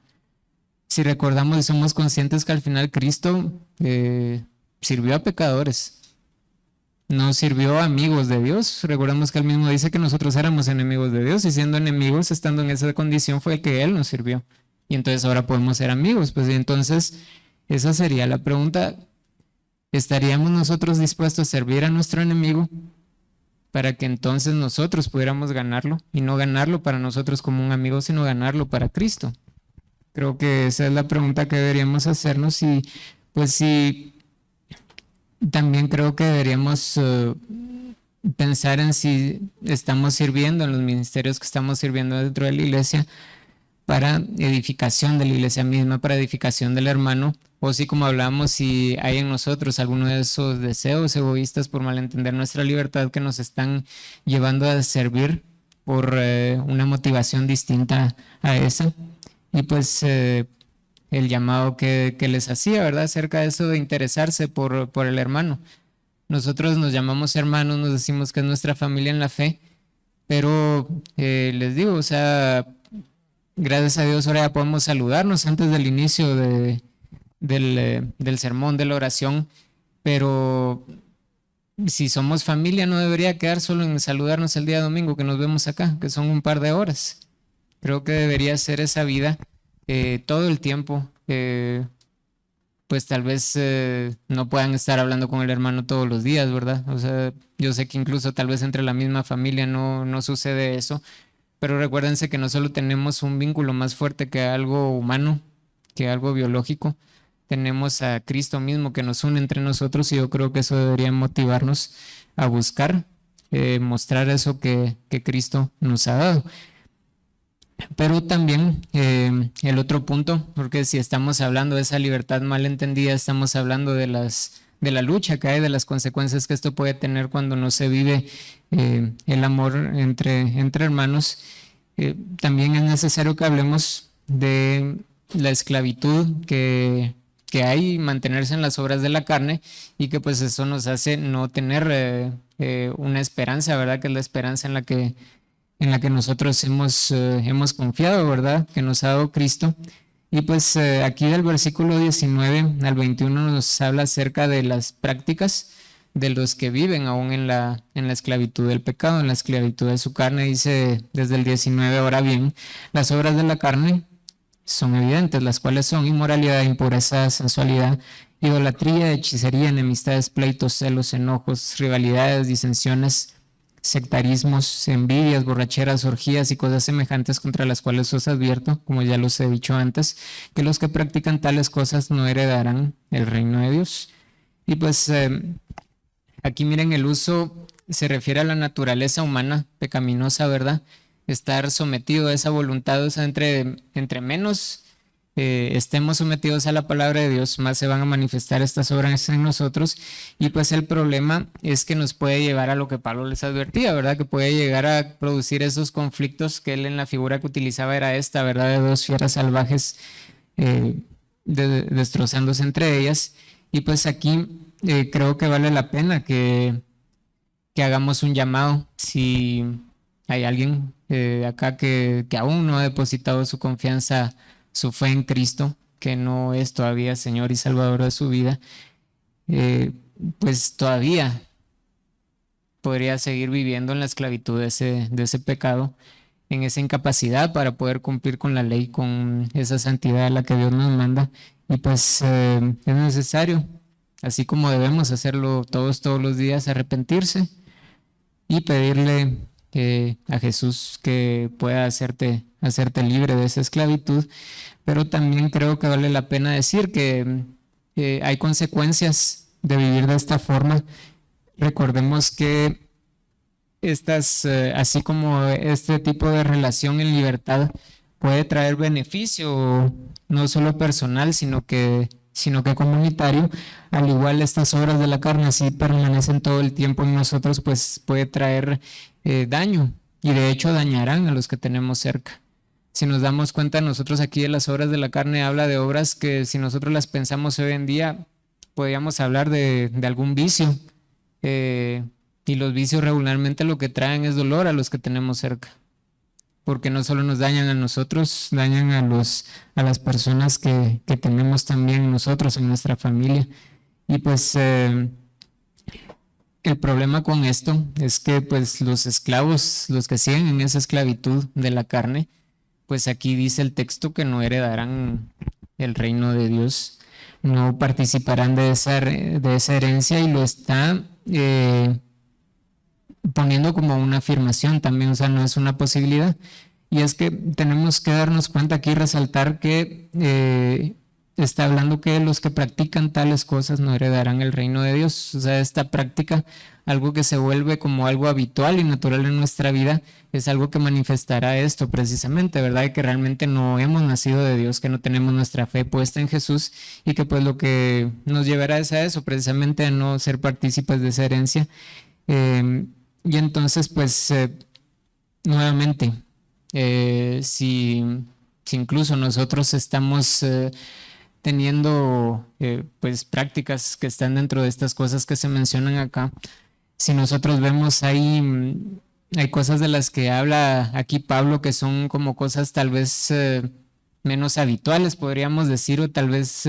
Si recordamos y somos conscientes que al final Cristo sirvió a pecadores, no sirvió a amigos de Dios. Recordamos que él mismo dice que nosotros éramos enemigos de Dios, y siendo enemigos, estando en esa condición, fue el que él nos sirvió. Y entonces ahora podemos ser amigos. Pues entonces esa sería la pregunta: ¿estaríamos nosotros dispuestos a servir a nuestro enemigo para que entonces nosotros pudiéramos ganarlo? Y no ganarlo para nosotros como un amigo, sino ganarlo para Cristo. Creo que esa es la pregunta que deberíamos hacernos. Y pues sí, también creo que deberíamos pensar en si estamos sirviendo en los ministerios que estamos sirviendo dentro de la iglesia para edificación de la iglesia misma, para edificación del hermano, o si, como hablamos, si hay en nosotros alguno de esos deseos egoístas por malentender nuestra libertad que nos están llevando a servir por una motivación distinta a esa. Y pues el llamado que les hacía, ¿verdad?, acerca de eso de interesarse por el hermano. Nosotros nos llamamos hermanos, nos decimos que es nuestra familia en la fe, pero les digo, o sea, gracias a Dios ahora ya podemos saludarnos antes del inicio del sermón, de la oración, pero si somos familia no debería quedar solo en saludarnos el día domingo que nos vemos acá, que son un par de horas. Creo que debería ser esa vida todo el tiempo. Pues tal vez no puedan estar hablando con el hermano todos los días, ¿verdad? O sea, yo sé que incluso tal vez entre la misma familia no sucede eso, pero recuérdense que no solo tenemos un vínculo más fuerte que algo humano, que algo biológico, tenemos a Cristo mismo que nos une entre nosotros y yo creo que eso debería motivarnos a buscar mostrar eso que Cristo nos ha dado. Pero también el otro punto, porque si estamos hablando de esa libertad mal entendida, estamos hablando de la lucha que hay, de las consecuencias que esto puede tener cuando no se vive el amor entre hermanos. También es necesario que hablemos de la esclavitud que hay, mantenerse en las obras de la carne y que pues eso nos hace no tener una esperanza, ¿verdad? Que es la esperanza en la que nosotros hemos confiado, ¿verdad? Que nos ha dado Cristo. Y pues aquí del versículo 19 al 21 nos habla acerca de las prácticas de los que viven aún en la esclavitud del pecado, en la esclavitud de su carne. Dice desde el 19, ahora bien, las obras de la carne son evidentes, las cuales son inmoralidad, impureza, sensualidad, idolatría, hechicería, enemistades, pleitos, celos, enojos, rivalidades, disensiones, sectarismos, envidias, borracheras, orgías y cosas semejantes, contra las cuales os advierto, como ya los he dicho antes, que los que practican tales cosas no heredarán el reino de Dios. Y pues aquí miren, el uso se refiere a la naturaleza humana pecaminosa, ¿verdad? Estar sometido a esa voluntad, o sea, entre menos estemos sometidos a la palabra de Dios, más se van a manifestar estas obras en nosotros. Y pues el problema es que nos puede llevar a lo que Pablo les advertía, ¿verdad? Que puede llegar a producir esos conflictos que él en la figura que utilizaba era esta, ¿verdad? De dos fieras salvajes eh, destrozándose entre ellas. Y pues aquí creo que vale la pena que hagamos un llamado. Si hay alguien acá que aún no ha depositado su confianza, su fe en Cristo, que no es todavía Señor y Salvador de su vida, eh, pues todavía podría seguir viviendo en la esclavitud de ese pecado, en esa incapacidad para poder cumplir con la ley, con esa santidad a la que Dios nos manda. Y pues es necesario, así como debemos hacerlo todos los días, arrepentirse y pedirle a Jesús que pueda hacerte libre de esa esclavitud. Pero también creo que vale la pena decir que hay consecuencias de vivir de esta forma. Recordemos que así como este tipo de relación en libertad puede traer beneficio, no solo personal, sino que comunitario, al igual estas obras de la carne, si permanecen todo el tiempo en nosotros, pues puede traer daño, y de hecho dañarán a los que tenemos cerca. Si nos damos cuenta, nosotros aquí de las obras de la carne habla de obras que si nosotros las pensamos hoy en día, podríamos hablar de algún vicio. Y los vicios regularmente lo que traen es dolor a los que tenemos cerca, porque no solo nos dañan a nosotros, dañan a las personas que tenemos también nosotros en nuestra familia. Y pues el problema con esto es que pues los esclavos, los que siguen en esa esclavitud de la carne, pues aquí dice el texto que no heredarán el reino de Dios, no participarán de esa herencia, y lo está poniendo como una afirmación también, o sea, no es una posibilidad. Y es que tenemos que darnos cuenta aquí, resaltar que está hablando que los que practican tales cosas no heredarán el reino de Dios. O sea, esta práctica, algo que se vuelve como algo habitual y natural en nuestra vida, es algo que manifestará esto precisamente, ¿verdad? Y que realmente no hemos nacido de Dios, que no tenemos nuestra fe puesta en Jesús, y que pues lo que nos llevará es a eso, precisamente a no ser partícipes de esa herencia. Y entonces, pues, nuevamente, si incluso nosotros estamos teniendo pues prácticas que están dentro de estas cosas que se mencionan acá, si nosotros vemos ahí hay cosas de las que habla aquí Pablo que son como cosas tal vez menos habituales, podríamos decir, o tal vez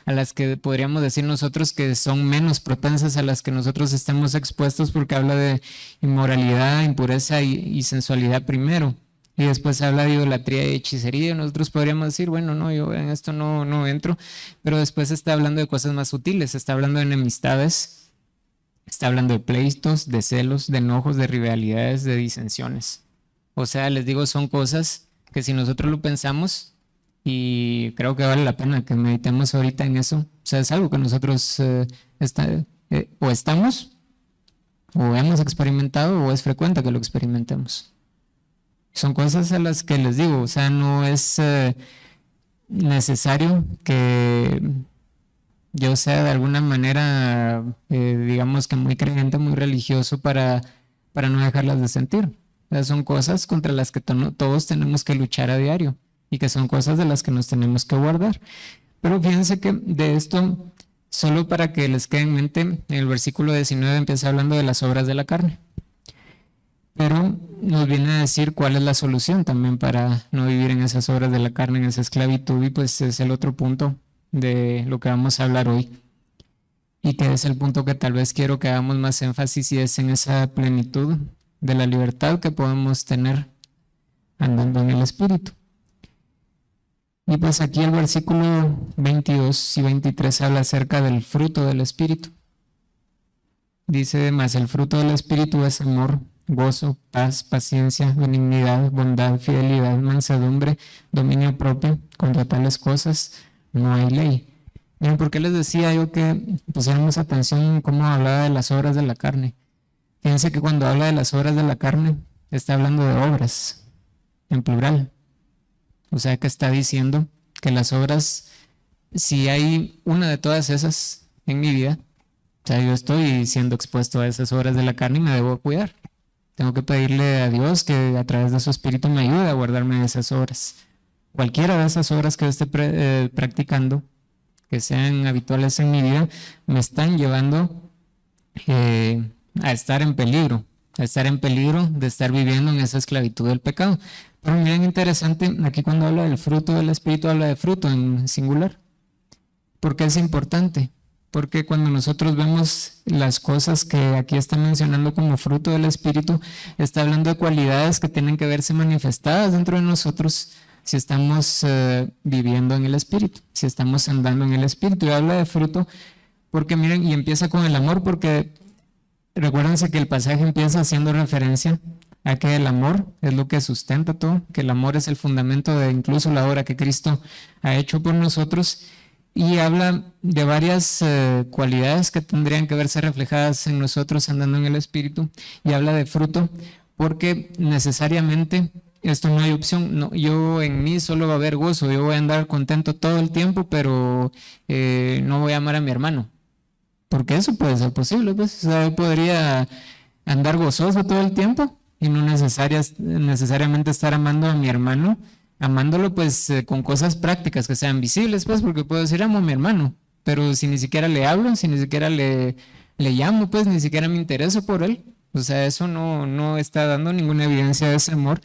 a las que podríamos decir nosotros que son menos propensas a las que nosotros estemos expuestos, porque habla de inmoralidad, impureza y sensualidad primero. Y después habla de idolatría y hechicería. Nosotros podríamos decir, bueno, no, yo en esto no entro, pero después está hablando de cosas más sutiles, está hablando de enemistades, está hablando de pleitos, de celos, de enojos, de rivalidades, de disensiones. O sea, les digo, son cosas que si nosotros lo pensamos, y creo que vale la pena que meditemos ahorita en eso, o sea, es algo que nosotros o estamos, o hemos experimentado, o es frecuente que lo experimentemos. Son cosas a las que les digo, o sea, no es necesario que yo sea de alguna manera, digamos que muy creyente, muy religioso para no dejarlas de sentir. O sea, son cosas contra las que todos tenemos que luchar a diario y que son cosas de las que nos tenemos que guardar. Pero fíjense que de esto, solo para que les quede en mente, en el versículo 19 empieza hablando de las obras de la carne. Pero nos viene a decir cuál es la solución también para no vivir en esas obras de la carne, en esa esclavitud, y pues es el otro punto de lo que vamos a hablar hoy, y que es el punto que tal vez quiero que hagamos más énfasis, y es en esa plenitud de la libertad que podemos tener andando en el Espíritu. Y pues aquí el versículo 22 y 23 habla acerca del fruto del Espíritu. Dice además, el fruto del Espíritu es amor, gozo, paz, paciencia, benignidad, bondad, fidelidad, mansedumbre, dominio propio. Contra tales cosas no hay ley. Miren, ¿por qué les decía yo que pusiéramos atención en cómo hablaba de las obras de la carne? Fíjense que cuando habla de las obras de la carne, está hablando de obras, en plural. O sea que está diciendo que las obras, si hay una de todas esas en mi vida, o sea, yo estoy siendo expuesto a esas obras de la carne y me debo cuidar. Tengo que pedirle a Dios que a través de su Espíritu me ayude a guardarme de esas obras. Cualquiera de esas obras que yo esté practicando, que sean habituales en mi vida, me están llevando a estar en peligro, de estar viviendo en esa esclavitud del pecado. Pero miren, interesante, aquí cuando habla del fruto del Espíritu, habla de fruto en singular. ¿Por qué es importante? Porque cuando nosotros vemos las cosas que aquí está mencionando como fruto del Espíritu, está hablando de cualidades que tienen que verse manifestadas dentro de nosotros si estamos viviendo en el Espíritu, si estamos andando en el Espíritu. Y habla de fruto porque miren, y empieza con el amor, porque recuérdense que el pasaje empieza haciendo referencia a que el amor es lo que sustenta todo, que el amor es el fundamento de incluso la obra que Cristo ha hecho por nosotros. Y habla de varias cualidades que tendrían que verse reflejadas en nosotros andando en el Espíritu, y habla de fruto porque necesariamente esto no hay opción. No, yo en mí solo va a haber gozo, yo voy a andar contento todo el tiempo, pero no voy a amar a mi hermano, porque eso puede ser posible, pues. O sea, yo podría andar gozoso todo el tiempo y no necesariamente estar amando a mi hermano, amándolo pues con cosas prácticas que sean visibles, pues, porque puedo decir amo a mi hermano, pero si ni siquiera le hablo, si ni siquiera le llamo, pues ni siquiera me intereso por él, o sea, eso no está dando ninguna evidencia de ese amor.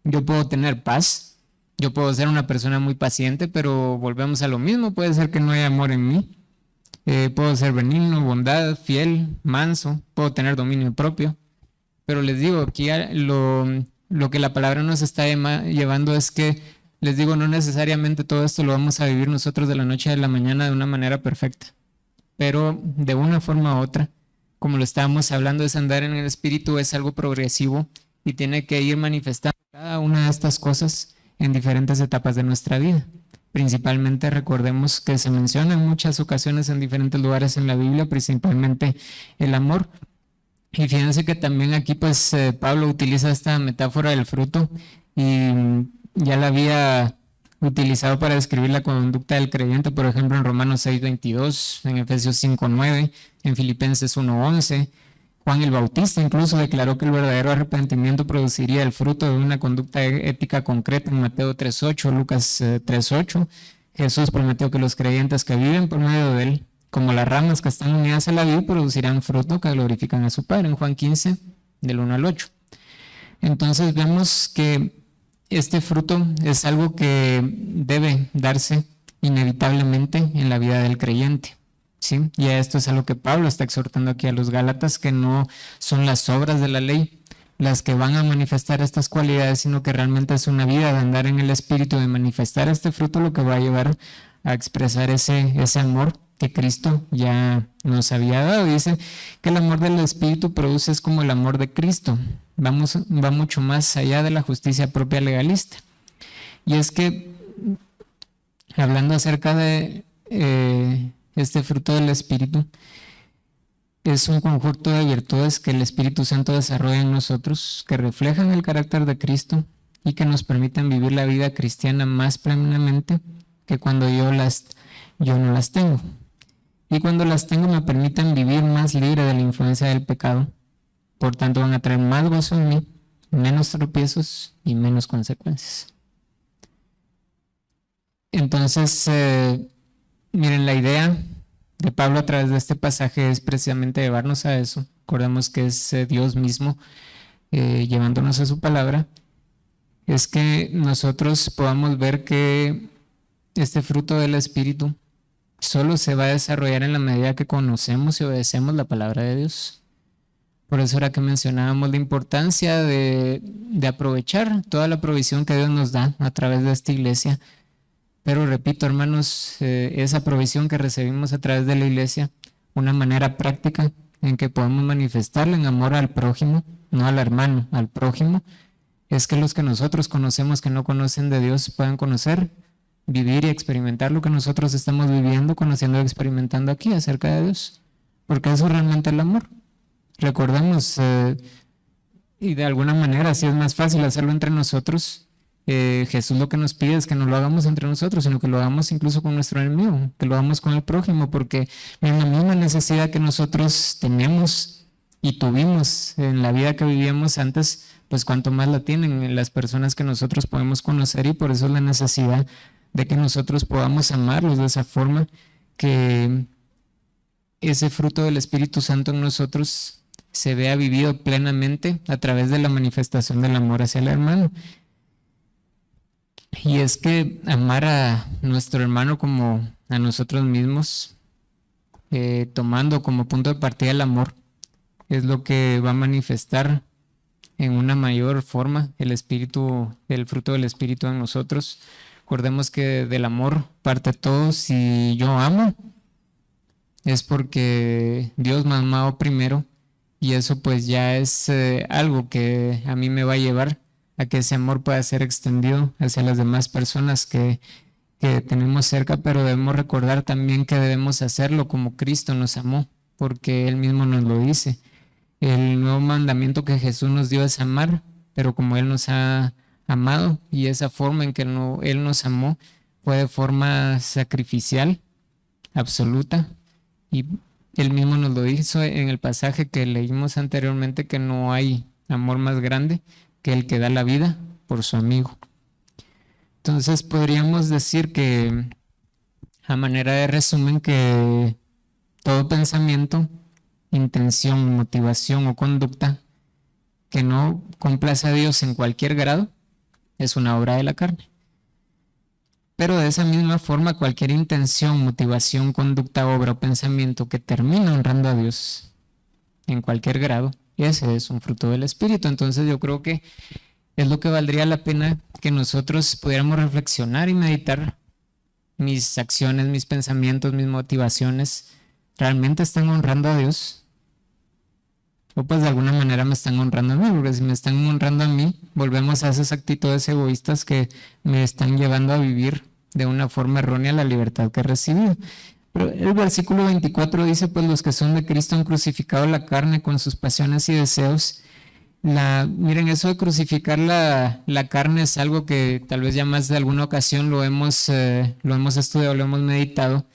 Yo puedo tener paz, yo puedo ser una persona muy paciente, pero volvemos a lo mismo, puede ser que no haya amor en mí. Puedo ser benigno, bondad, fiel, manso, puedo tener dominio propio, pero les digo, aquí lo que la palabra nos está llevando es que, les digo, no necesariamente todo esto lo vamos a vivir nosotros de la noche a la mañana de una manera perfecta, pero de una forma u otra, como lo estábamos hablando, es andar en el Espíritu, es algo progresivo y tiene que ir manifestando cada una de estas cosas en diferentes etapas de nuestra vida. Principalmente recordemos que se menciona en muchas ocasiones en diferentes lugares en la Biblia, principalmente el amor. Y fíjense que también aquí pues Pablo utiliza esta metáfora del fruto, y ya la había utilizado para describir la conducta del creyente, por ejemplo en Romanos 6:22, en Efesios 5:9, en Filipenses 1:11. Juan el Bautista incluso declaró que el verdadero arrepentimiento produciría el fruto de una conducta ética concreta en Mateo 3:8, Lucas 3:8. Jesús prometió que los creyentes que viven por medio de él, como las ramas que están unidas a la vid, producirán fruto que glorifican a su Padre, en Juan 15, del 1 al 8. Entonces vemos que este fruto es algo que debe darse inevitablemente en la vida del creyente, ¿sí? Y a esto es a lo que Pablo está exhortando aquí a los Gálatas, que no son las obras de la ley las que van a manifestar estas cualidades, sino que realmente es una vida de andar en el Espíritu, de manifestar este fruto, lo que va a llevar a expresar ese amor que Cristo ya nos había dado. Dice que el amor del Espíritu produce es como el amor de Cristo. Va mucho más allá de la justicia propia legalista. Y es que, hablando acerca de este fruto del Espíritu, es un conjunto de virtudes que el Espíritu Santo desarrolla en nosotros, que reflejan el carácter de Cristo y que nos permiten vivir la vida cristiana más plenamente que cuando yo no las tengo. Y cuando las tengo me permiten vivir más libre de la influencia del pecado. Por tanto, van a traer más gozo en mí, menos tropiezos y menos consecuencias. Entonces, miren, la idea de Pablo a través de este pasaje es precisamente llevarnos a eso. Recordemos que es Dios mismo llevándonos a su palabra. Es que nosotros podamos ver que este fruto del Espíritu solo se va a desarrollar en la medida que conocemos y obedecemos la palabra de Dios. Por eso era que mencionábamos la importancia de aprovechar toda la provisión que Dios nos da a través de esta iglesia. Pero repito, hermanos, esa provisión que recibimos a través de la iglesia, una manera práctica en que podemos manifestarla en amor al prójimo, no al hermano, al prójimo, es que los que nosotros conocemos que no conocen de Dios puedan conocer, vivir y experimentar lo que nosotros estamos viviendo, conociendo y experimentando aquí acerca de Dios. Porque eso realmente es el amor. Recordemos, y de alguna manera, si es más fácil hacerlo entre nosotros, Jesús lo que nos pide es que no lo hagamos entre nosotros, sino que lo hagamos incluso con nuestro enemigo, que lo hagamos con el prójimo, porque en la misma necesidad que nosotros tenemos y tuvimos en la vida que vivíamos antes, pues cuanto más la tienen las personas que nosotros podemos conocer, y por eso es la necesidad de que nosotros podamos amarlos de esa forma, que ese fruto del Espíritu Santo en nosotros se vea vivido plenamente a través de la manifestación del amor hacia el hermano. Y es que amar a nuestro hermano como a nosotros mismos, tomando como punto de partida el amor, es lo que va a manifestar en una mayor forma el fruto del Espíritu en nosotros. Recordemos que del amor parte todo. Si yo amo, es porque Dios me ha amado primero, y eso pues ya es algo que a mí me va a llevar a que ese amor pueda ser extendido hacia las demás personas que tenemos cerca, pero debemos recordar también que debemos hacerlo como Cristo nos amó, porque Él mismo nos lo dice. El nuevo mandamiento que Jesús nos dio es amar, pero como Él nos ha amado, y esa forma en que Él nos amó fue de forma sacrificial, absoluta, y Él mismo nos lo hizo en el pasaje que leímos anteriormente, que no hay amor más grande que el que da la vida por su amigo. Entonces podríamos decir que, a manera de resumen, que todo pensamiento, intención, motivación o conducta que no complace a Dios en cualquier grado es una obra de la carne. Pero de esa misma forma, cualquier intención, motivación, conducta, obra o pensamiento que termine honrando a Dios en cualquier grado, ese es un fruto del Espíritu. Entonces yo creo que es lo que valdría la pena que nosotros pudiéramos reflexionar y meditar. Mis acciones, mis pensamientos, mis motivaciones, ¿realmente están honrando a Dios? O pues de alguna manera me están honrando a mí, porque si me están honrando a mí, volvemos a esas actitudes egoístas que me están llevando a vivir de una forma errónea la libertad que he recibido. Pero el versículo 24 dice, pues los que son de Cristo han crucificado la carne con sus pasiones y deseos. Miren, eso de crucificar la carne es algo que tal vez ya más de alguna ocasión lo hemos estudiado, lo hemos meditado.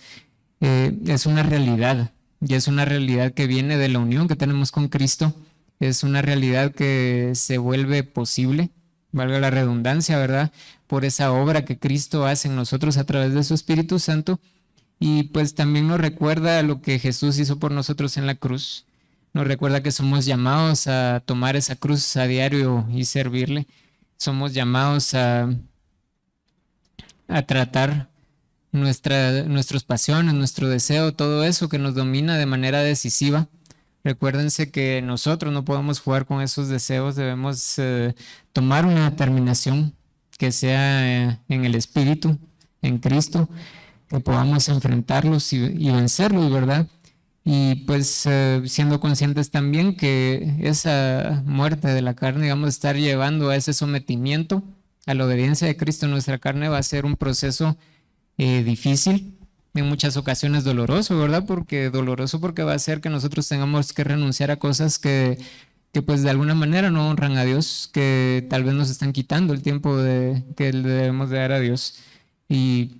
Es una realidad, y es una realidad que viene de la unión que tenemos con Cristo. Es una realidad que se vuelve posible, valga la redundancia, ¿verdad?, por esa obra que Cristo hace en nosotros a través de su Espíritu Santo. Y pues también nos recuerda lo que Jesús hizo por nosotros en la cruz. nos recuerda que somos llamados a tomar esa cruz a diario y servirle. Somos llamados a tratar nuestras pasiones, nuestro deseo, todo eso que nos domina de manera decisiva. Recuérdense que nosotros no podemos jugar con esos deseos, debemos tomar una determinación que sea en el Espíritu, en Cristo, que podamos enfrentarlos y vencerlos, ¿verdad? Y pues siendo conscientes también que esa muerte de la carne, digamos, estar llevando a ese sometimiento a la obediencia de Cristo en nuestra carne va a ser un proceso difícil, en muchas ocasiones doloroso, ¿verdad? Porque doloroso porque va a hacer que nosotros tengamos que renunciar a cosas que pues de alguna manera no honran a Dios, que tal vez nos están quitando el tiempo que le debemos de dar a Dios. Y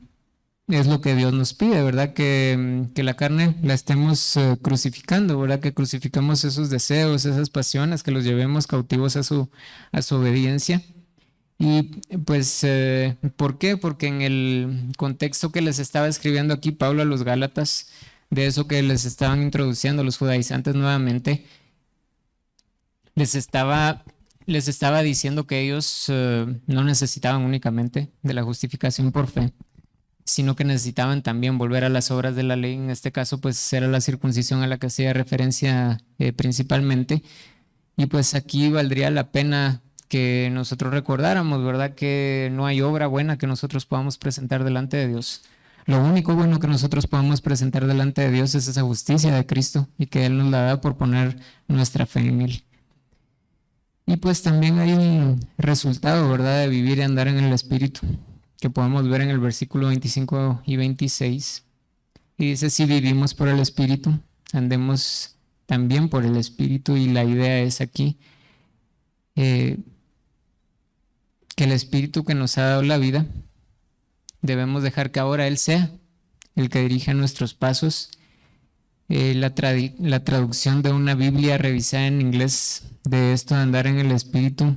es lo que Dios nos pide, ¿verdad? Que la carne la estemos crucificando, ¿verdad? Que crucificamos esos deseos, esas pasiones, que los llevemos cautivos a su obediencia. Y pues, ¿por qué? Porque en el contexto que les estaba escribiendo aquí Pablo a los Gálatas, de eso que les estaban introduciendo los judaizantes nuevamente, les estaba diciendo que ellos no necesitaban únicamente de la justificación por fe, sino que necesitaban también volver a las obras de la ley. En este caso, pues era la circuncisión a la que hacía referencia principalmente. Y pues aquí valdría la pena que nosotros recordáramos, ¿verdad? Que no hay obra buena que nosotros podamos presentar delante de Dios. Lo único bueno que nosotros podamos presentar delante de Dios es esa justicia de Cristo y que Él nos la da por poner nuestra fe en Él. Y pues también hay un resultado, ¿verdad? De vivir y andar en el Espíritu, que podemos ver en el versículo 25 y 26. Y dice, si vivimos por el Espíritu, andemos también por el Espíritu. Y la idea es aquí que el Espíritu que nos ha dado la vida, debemos dejar que ahora Él sea el que dirija nuestros pasos. La traducción de una Biblia revisada en inglés de esto de andar en el Espíritu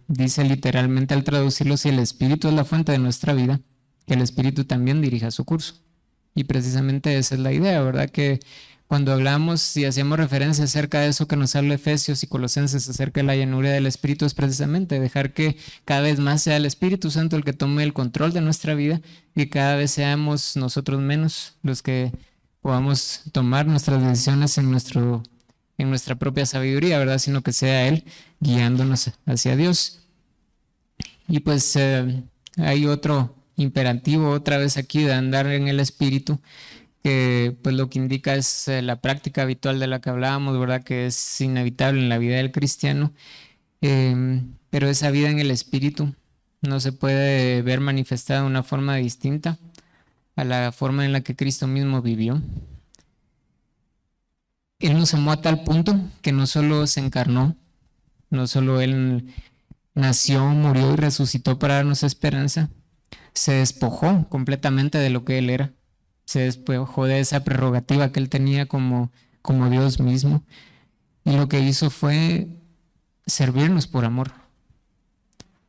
dice literalmente al traducirlo, si el Espíritu es la fuente de nuestra vida, que el Espíritu también dirija su curso. Y precisamente esa es la idea, ¿verdad? Que cuando hablamos y hacemos referencia acerca de eso que nos habla Efesios y Colosenses acerca de la llenura del Espíritu, es precisamente dejar que cada vez más sea el Espíritu Santo el que tome el control de nuestra vida y cada vez seamos nosotros menos los que podamos tomar nuestras decisiones en nuestra propia sabiduría, ¿verdad? Sino que sea Él guiándonos hacia Dios. Y pues hay otro imperativo otra vez aquí de andar en el Espíritu, que pues lo que indica es la práctica habitual de la que hablábamos, ¿verdad? Que es inevitable en la vida del cristiano, pero esa vida en el Espíritu no se puede ver manifestada de una forma distinta a la forma en la que Cristo mismo vivió. Él nos amó a tal punto que no solo se encarnó, no solo Él nació, murió y resucitó para darnos esperanza, se despojó completamente de lo que Él era, se despojó de esa prerrogativa que Él tenía como Dios mismo, y lo que hizo fue servirnos por amor.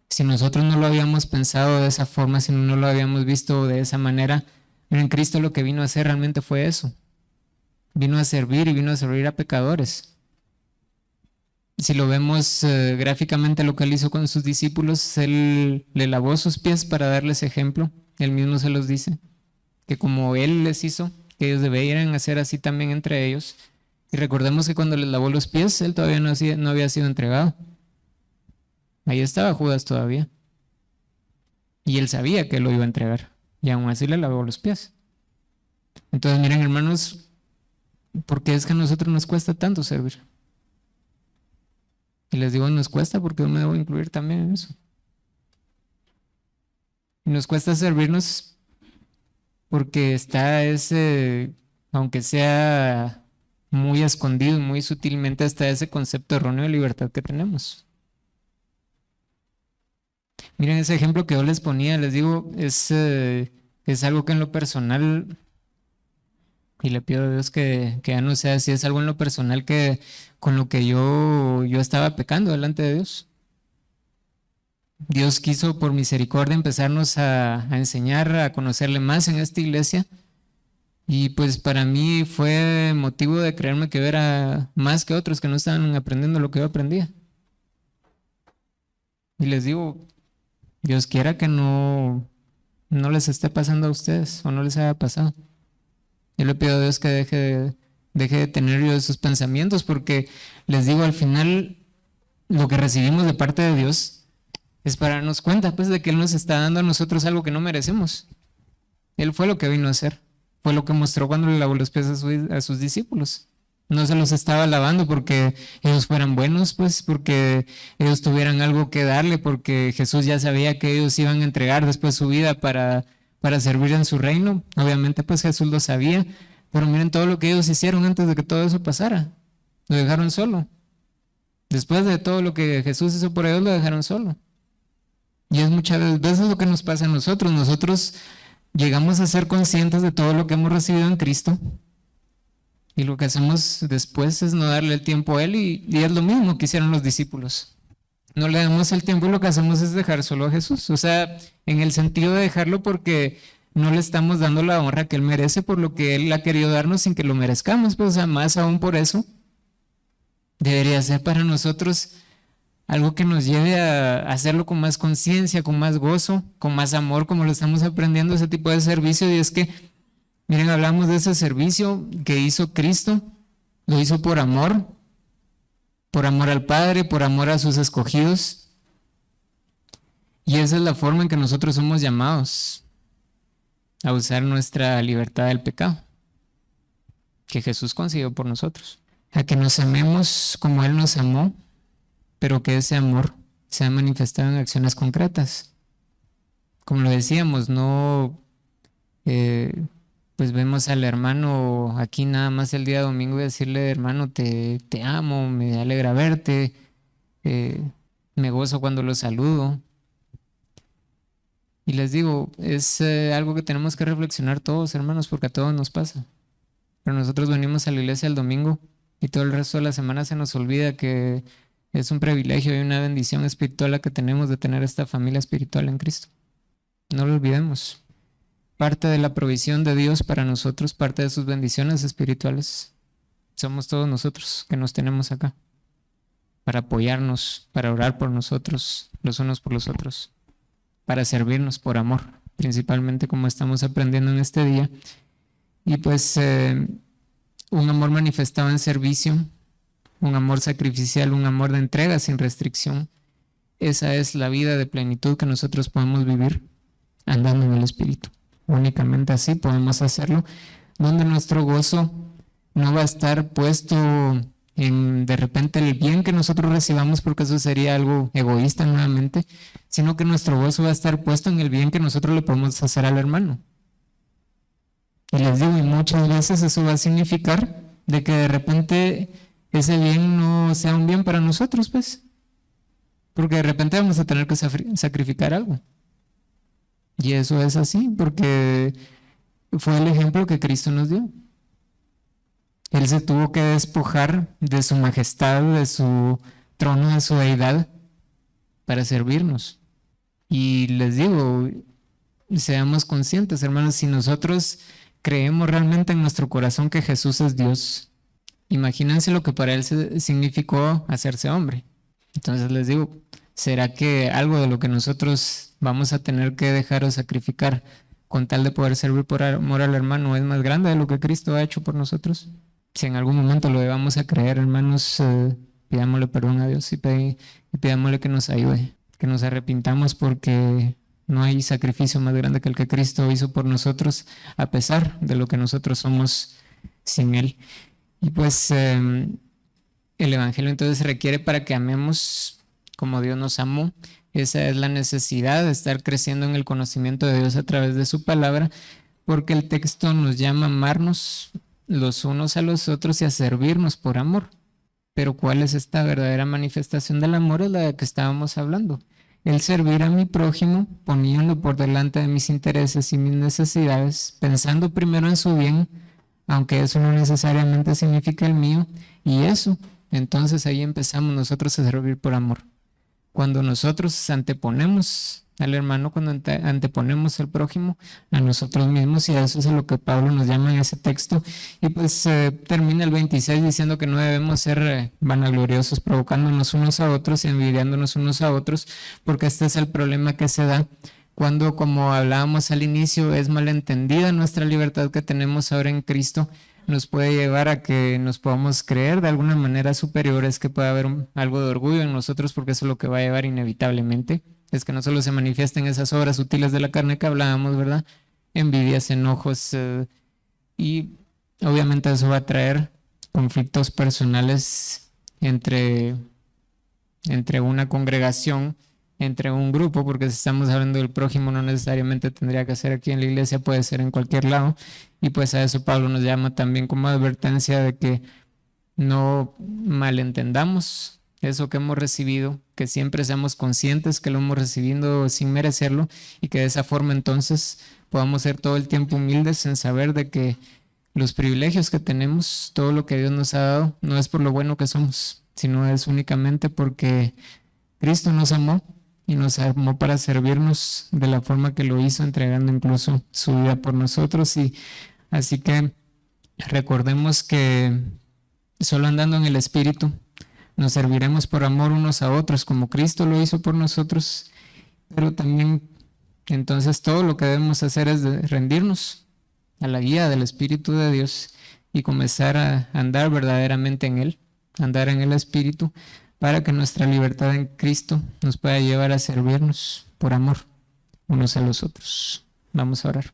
Si nosotros no lo habíamos pensado de esa forma, si no lo habíamos visto de esa manera, en Cristo lo que vino a hacer realmente fue eso. Vino a servir y vino a servir a pecadores. Si lo vemos gráficamente lo que Él hizo con sus discípulos, Él le lavó sus pies para darles ejemplo. Él mismo se los dice, que como Él les hizo, que ellos deberían hacer así también entre ellos. Y recordemos que cuando les lavó los pies, Él todavía no había sido entregado. Ahí estaba Judas todavía. Y Él sabía que lo iba a entregar. Y aún así le lavó los pies. Entonces, miren, hermanos, ¿por qué es que a nosotros nos cuesta tanto servir? Y les digo, nos cuesta porque yo me debo incluir también en eso. Y nos cuesta servirnos porque está ese, aunque sea muy escondido, muy sutilmente, está ese concepto erróneo de libertad que tenemos. Miren ese ejemplo que yo les ponía, les digo, es algo que en lo personal, y le pido a Dios que ya no sea así, es algo en lo personal que con lo que yo estaba pecando delante de Dios. Dios quiso por misericordia empezarnos a enseñar, a conocerle más en esta iglesia, Y pues para mí fue motivo de creerme que yo era más que otros que no estaban aprendiendo lo que yo aprendía. Y les digo, Dios quiera que no les esté pasando a ustedes o no les haya pasado. Yo le pido a Dios que deje de tener yo esos pensamientos, porque les digo, al final lo que recibimos de parte de Dios es para darnos cuenta pues de que Él nos está dando a nosotros algo que no merecemos. Él fue lo que vino a hacer, fue lo que mostró cuando le lavó los pies a sus discípulos. No se los estaba lavando porque ellos fueran buenos, pues porque ellos tuvieran algo que darle, porque Jesús ya sabía que ellos iban a entregar después su vida para servir en su reino. Obviamente pues Jesús lo sabía, pero miren todo lo que ellos hicieron antes de que todo eso pasara. Lo dejaron solo. Después de todo lo que Jesús hizo por ellos, lo dejaron solo. Y es muchas veces lo que nos pasa a nosotros. Nosotros llegamos a ser conscientes de todo lo que hemos recibido en Cristo, y lo que hacemos después es no darle el tiempo a Él, y es lo mismo que hicieron los discípulos. No le damos el tiempo y lo que hacemos es dejar solo a Jesús. O sea, en el sentido de dejarlo porque no le estamos dando la honra que Él merece por lo que Él ha querido darnos sin que lo merezcamos. Pues, o sea, más aún por eso, debería ser para nosotros algo que nos lleve a hacerlo con más conciencia, con más gozo, con más amor, como lo estamos aprendiendo, ese tipo de servicio. Y es que, miren, hablamos de ese servicio que hizo Cristo, lo hizo por amor al Padre, por amor a sus escogidos. Y esa es la forma en que nosotros somos llamados a usar nuestra libertad del pecado, que Jesús consiguió por nosotros. A que nos amemos como Él nos amó, pero que ese amor sea manifestado en acciones concretas. Como lo decíamos, no... pues vemos al hermano aquí nada más el día domingo y decirle, hermano, te amo, me alegra verte, me gozo cuando lo saludo. Y les digo, es algo que tenemos que reflexionar todos, hermanos, porque a todos nos pasa. Pero nosotros venimos a la iglesia el domingo y todo el resto de la semana se nos olvida que es un privilegio y una bendición espiritual la que tenemos de tener esta familia espiritual en Cristo. No lo olvidemos. Parte de la provisión de Dios para nosotros, parte de sus bendiciones espirituales, somos todos nosotros que nos tenemos acá, para apoyarnos, para orar por nosotros, los unos por los otros, para servirnos por amor, principalmente como estamos aprendiendo en este día. Y pues un amor manifestado en servicio, un amor sacrificial, un amor de entrega sin restricción. Esa es la vida de plenitud que nosotros podemos vivir andando en el Espíritu. Únicamente así podemos hacerlo, donde nuestro gozo no va a estar puesto en de repente el bien que nosotros recibamos, porque eso sería algo egoísta nuevamente, sino que nuestro gozo va a estar puesto en el bien que nosotros le podemos hacer al hermano. Y les digo, y muchas veces eso va a significar de que de repente ese bien no sea un bien para nosotros, pues, porque de repente vamos a tener que sacrificar algo. Y eso es así porque fue el ejemplo que Cristo nos dio. Él se tuvo que despojar de su majestad, de su trono, de su deidad, para servirnos. Y les digo, seamos conscientes, hermanos, si nosotros creemos realmente en nuestro corazón que Jesús es Dios, imagínense lo que para Él significó hacerse hombre. Entonces les digo, ¿será que algo de lo que nosotros vamos a tener que dejar o sacrificar con tal de poder servir por amor al hermano es más grande de lo que Cristo ha hecho por nosotros? Si en algún momento lo debamos a creer, hermanos, pidámosle perdón a Dios y pidámosle que nos ayude, que nos arrepintamos, porque no hay sacrificio más grande que el que Cristo hizo por nosotros, a pesar de lo que nosotros somos sin Él. Y pues el Evangelio entonces requiere para que amemos como Dios nos amó. Esa es la necesidad de estar creciendo en el conocimiento de Dios a través de su palabra, porque el texto nos llama a amarnos los unos a los otros y a servirnos por amor. Pero ¿cuál es esta verdadera manifestación del amor? Es la de que estábamos hablando. El servir a mi prójimo, poniendo por delante de mis intereses y mis necesidades, pensando primero en su bien, aunque eso no necesariamente significa el mío, y eso, entonces ahí empezamos nosotros a servir por amor. Cuando nosotros anteponemos al hermano cuando anteponemos al prójimo a nosotros mismos, y a eso es a lo que Pablo nos llama en ese texto. Y pues termina el 26 diciendo que no debemos ser vanagloriosos, provocándonos unos a otros y envidiándonos unos a otros, porque este es el problema que se da cuando, como hablábamos al inicio, es malentendida nuestra libertad que tenemos ahora en Cristo. Nos puede llevar a que nos podamos creer de alguna manera superiores, que pueda haber algo de orgullo en nosotros, porque eso es lo que va a llevar inevitablemente. Es que no solo se manifiesten esas obras sutiles de la carne que hablábamos, ¿verdad? Envidias, enojos, y obviamente eso va a traer conflictos personales entre una congregación, entre un grupo, porque si estamos hablando del prójimo no necesariamente tendría que ser aquí en la iglesia, puede ser en cualquier lado, y pues a eso Pablo nos llama también como advertencia de que no malentendamos eso que hemos recibido, que siempre seamos conscientes que lo hemos recibido sin merecerlo, y que de esa forma entonces podamos ser todo el tiempo humildes en saber de que los privilegios que tenemos, todo lo que Dios nos ha dado, no es por lo bueno que somos, sino es únicamente porque Cristo nos amó y nos amó para servirnos de la forma que lo hizo, entregando incluso su vida por nosotros. Y así que recordemos que solo andando en el Espíritu nos serviremos por amor unos a otros, como Cristo lo hizo por nosotros, pero también entonces todo lo que debemos hacer es rendirnos a la guía del Espíritu de Dios y comenzar a andar verdaderamente en Él, andar en el Espíritu, para que nuestra libertad en Cristo nos pueda llevar a servirnos por amor unos a los otros. Vamos a orar.